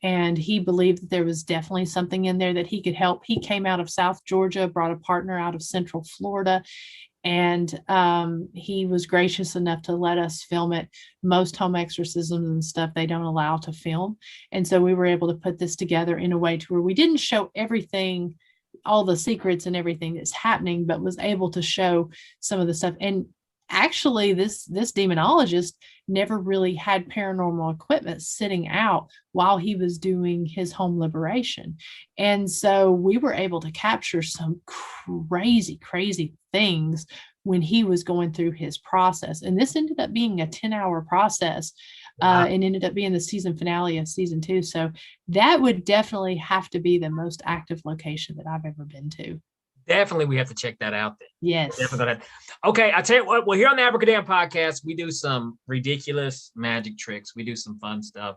and he believed that there was definitely something in there that he could help. He came out of South Georgia, brought a partner out of Central Florida, and he was gracious enough to let us film it. Most home exorcisms and stuff they don't allow to film. And so we were able to put this together in a way to where we didn't show everything, all the secrets and everything that's happening, but was able to show some of the stuff. And actually this demonologist never really had paranormal equipment sitting out while he was doing his home liberation. And so we were able to capture some crazy things when he was going through his process. And this ended up being a 10-hour process. Wow. And ended up being the season finale of season 2. So that would definitely have to be the most active location that I've ever been to. Definitely, we have to check that out then. Yes. Okay, I tell you what, well, here on the Abracadamn podcast, we do some ridiculous magic tricks. We do some fun stuff.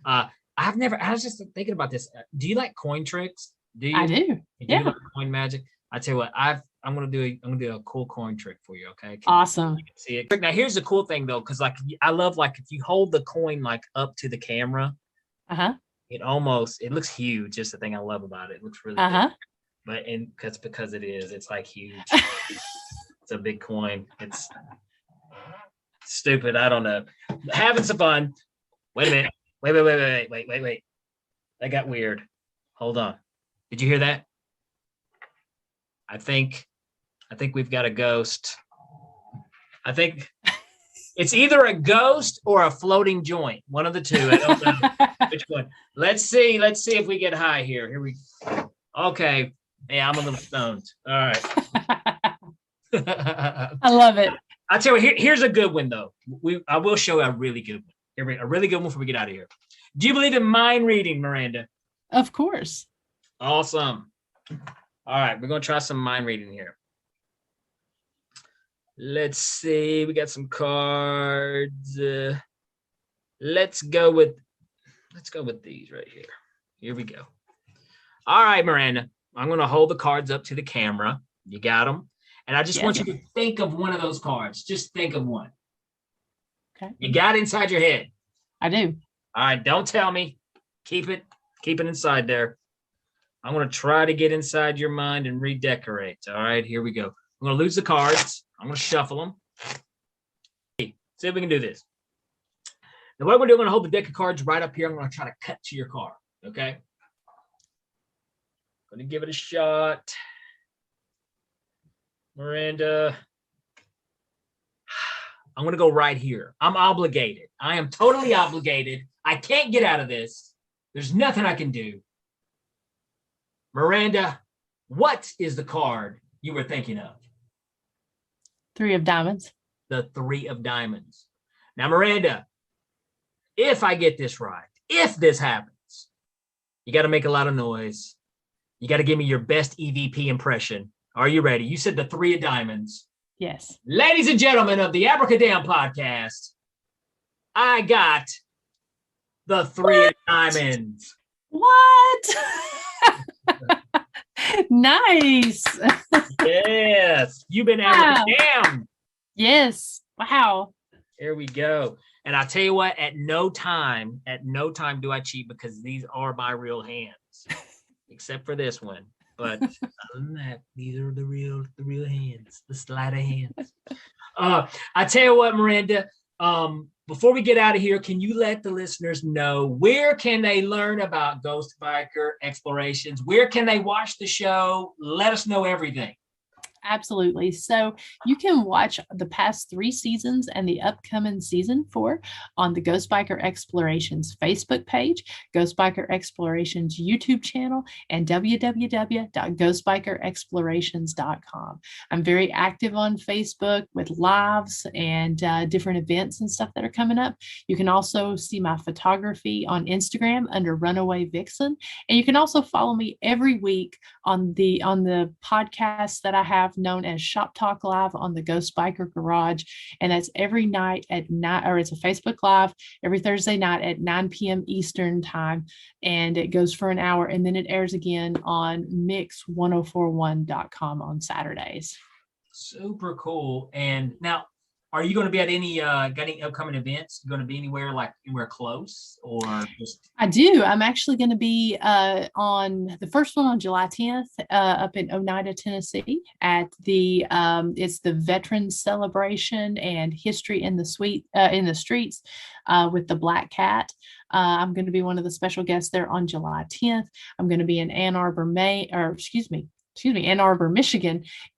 I was just thinking about this. Do you like coin tricks? Do you? I do. Do you like coin magic? I tell you what, I'm gonna do a cool coin trick for you. Okay. Awesome. You can see it. Now here's the cool thing though, because like I love like if you hold the coin like up to the camera, it looks huge. Just the thing I love about it. It looks really good. but because it is, it's like huge. It's a big coin. It's stupid. I don't know. Having some fun. Wait a minute. Wait. That got weird. Hold on. Did you hear that? I think we've got a ghost. I think it's either a ghost or a floating joint. One of the two. I don't know which one. Let's see if we get high here. Here we go. Okay. Yeah, I'm a little stoned. All right. I love it. I'll tell you, here's a good one, though. I will show a really good one. A really good one before we get out of here. Do you believe in mind reading, Miranda? Of course. Awesome. All right, we're going to try some mind reading here. Let's see. We got some cards. Let's go with these right here. Here we go. All right, Miranda. I'm going to hold the cards up to the camera. You got them? And I just want you to think of one of those cards. Just think of one. Okay. You got it inside your head? I do. All right, don't tell me. Keep it inside there. I'm going to try to get inside your mind and redecorate. All right, here we go. I'm going to lose the cards. I'm going to shuffle them. See if we can do this. Now, what we're doing, I'm going to hold the deck of cards right up here. I'm going to try to cut to your card, okay? Going to give it a shot. Miranda, I'm going to go right here. I'm obligated. I am totally obligated. I can't get out of this. There's nothing I can do. Miranda, what is the card you were thinking of? 3 of diamonds. The 3 of diamonds. Now, Miranda, if I get this right, if this happens, you got to make a lot of noise. You got to give me your best EVP impression. Are you ready? You said the 3 of diamonds. Yes. Ladies and gentlemen of the Abracadamn podcast, I got the 3 of diamonds. What? Nice. Yes. You've been Abracadamn. Yes. Wow. There we go. And I tell you what, at no time do I cheat because these are my real hands, except for this one. But other than that, these are the real hands, the sleight of hands. I tell you what, Miranda, before we get out of here, can you let the listeners know where can they learn about Ghost Biker Explorations? Where can they watch the show? Let us know everything. Absolutely. So you can watch the past 3 seasons and the upcoming season 4 on the Ghost Biker Explorations Facebook page, Ghost Biker Explorations YouTube channel, and www.ghostbikerexplorations.com. I'm very active on Facebook with lives and different events and stuff that are coming up. You can also see my photography on Instagram under Runaway Vixen. And you can also follow me every week on the podcast that I have known as Shop Talk Live on the Ghost Biker Garage. And that's every night at 9, or it's a Facebook Live every Thursday night at 9 p.m. Eastern time. And it goes for an hour. And then it airs again on mix1041.com on Saturdays. Super cool. And now, are you going to be at any upcoming events? You going to be anywhere close, or just? I do. I'm actually going to be on the first one on July 10th up in Oneida, Tennessee at the it's the Veterans Celebration and History in the Streets with the Black Cat. I'm going to be one of the special guests there on July 10th. I'm going to be in Ann Arbor, Michigan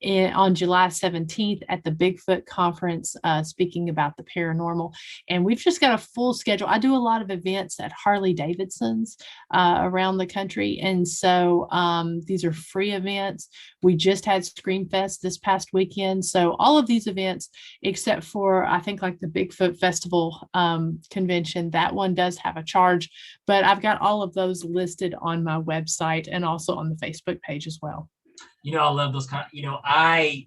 on July 17th at the Bigfoot Conference, speaking about the paranormal. And we've just got a full schedule. I do a lot of events at Harley Davidson's around the country. And so these are free events. We just had Screamfest this past weekend. So all of these events, except for, I think, like the Bigfoot Festival convention, that one does have a charge. But I've got all of those listed on my website and also on the Facebook page as well. I love those kind of, I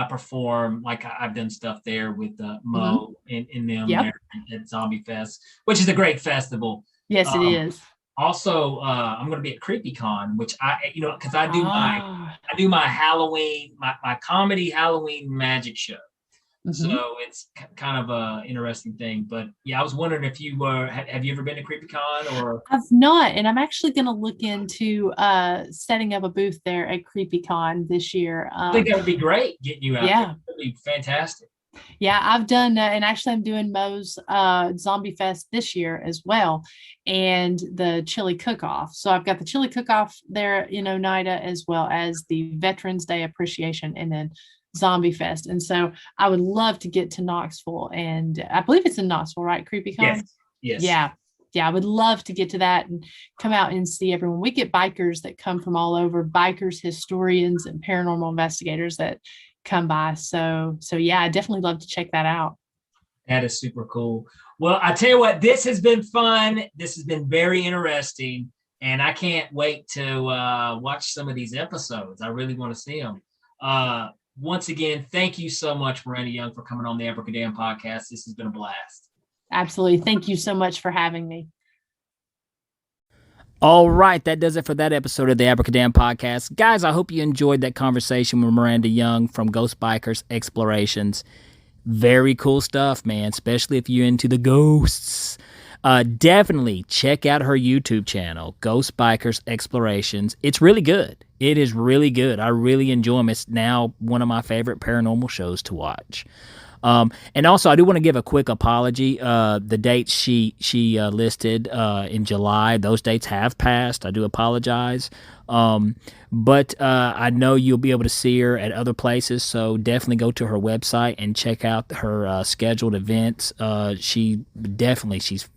perform, like I've done stuff there with Mo in them there at Zombie Fest, which is a great festival. Yes, it is. Also, I'm going to be at CreepyCon, which because I do my Halloween, my comedy Halloween magic show. So it's kind of a interesting thing. But yeah, I was wondering if you have you ever been to CreepyCon or? I've not, and I'm actually going to look into setting up a booth there at CreepyCon this year. I think that would be great getting you out there. That would be fantastic. Yeah, I've done, and actually I'm doing Mo's Zombie Fest this year as well, and the chili cook-off. So I've got the chili cook-off there in Oneida, as well as the Veterans Day Appreciation, and then Zombie Fest. And so I would love to get to Knoxville, and I believe it's in Knoxville, right? CreepyCon? Yes. Yeah, I would love to get to that and come out and see everyone. We get bikers that come from all over, bikers, historians, and paranormal investigators that come by. So yeah, I definitely love to check that out. That is super cool. Well, I tell you what, this has been fun. This has been very interesting, and I can't wait to watch some of these episodes. I really want to see them. Once again, thank you so much, Miranda Young, for coming on the Abracadamn podcast. This has been a blast. Absolutely. Thank you so much for having me. All right, that does it for that episode of the Abracadamn podcast. Guys, I hope you enjoyed that conversation with Miranda Young from Ghost Bikers Explorations. Very cool stuff, man, especially if you're into the ghosts. Definitely check out her YouTube channel, Ghost Bikers Explorations. It's really good. It is really good. I really enjoy them. It's now one of my favorite paranormal shows to watch. And also, I do want to give a quick apology. The dates she listed in July, those dates have passed. I do apologize. But I know you'll be able to see her at other places, so definitely go to her website and check out her scheduled events. She's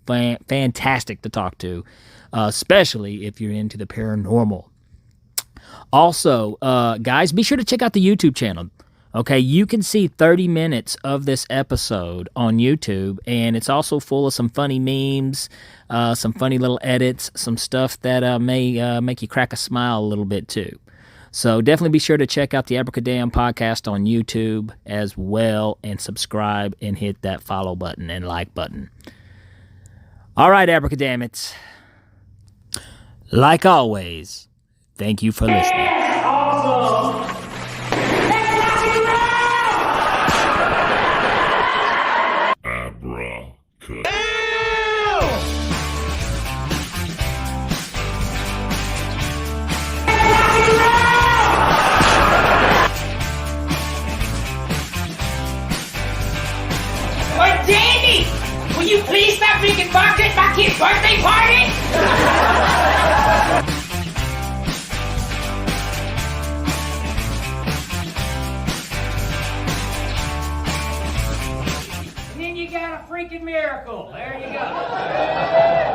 fantastic to talk to, especially if you're into the paranormal. Also, guys, be sure to check out the YouTube channel. Okay, you can see 30 minutes of this episode on YouTube, and it's also full of some funny memes, some funny little edits, some stuff that may make you crack a smile a little bit too. So definitely be sure to check out the Abracadamn podcast on YouTube as well, and subscribe and hit that follow button and like button. All right, Abracadammits. Like always, thank you for listening. Awesome. Will you please stop drinking vodka at my kid's birthday party? And then you got a freaking miracle. There you go.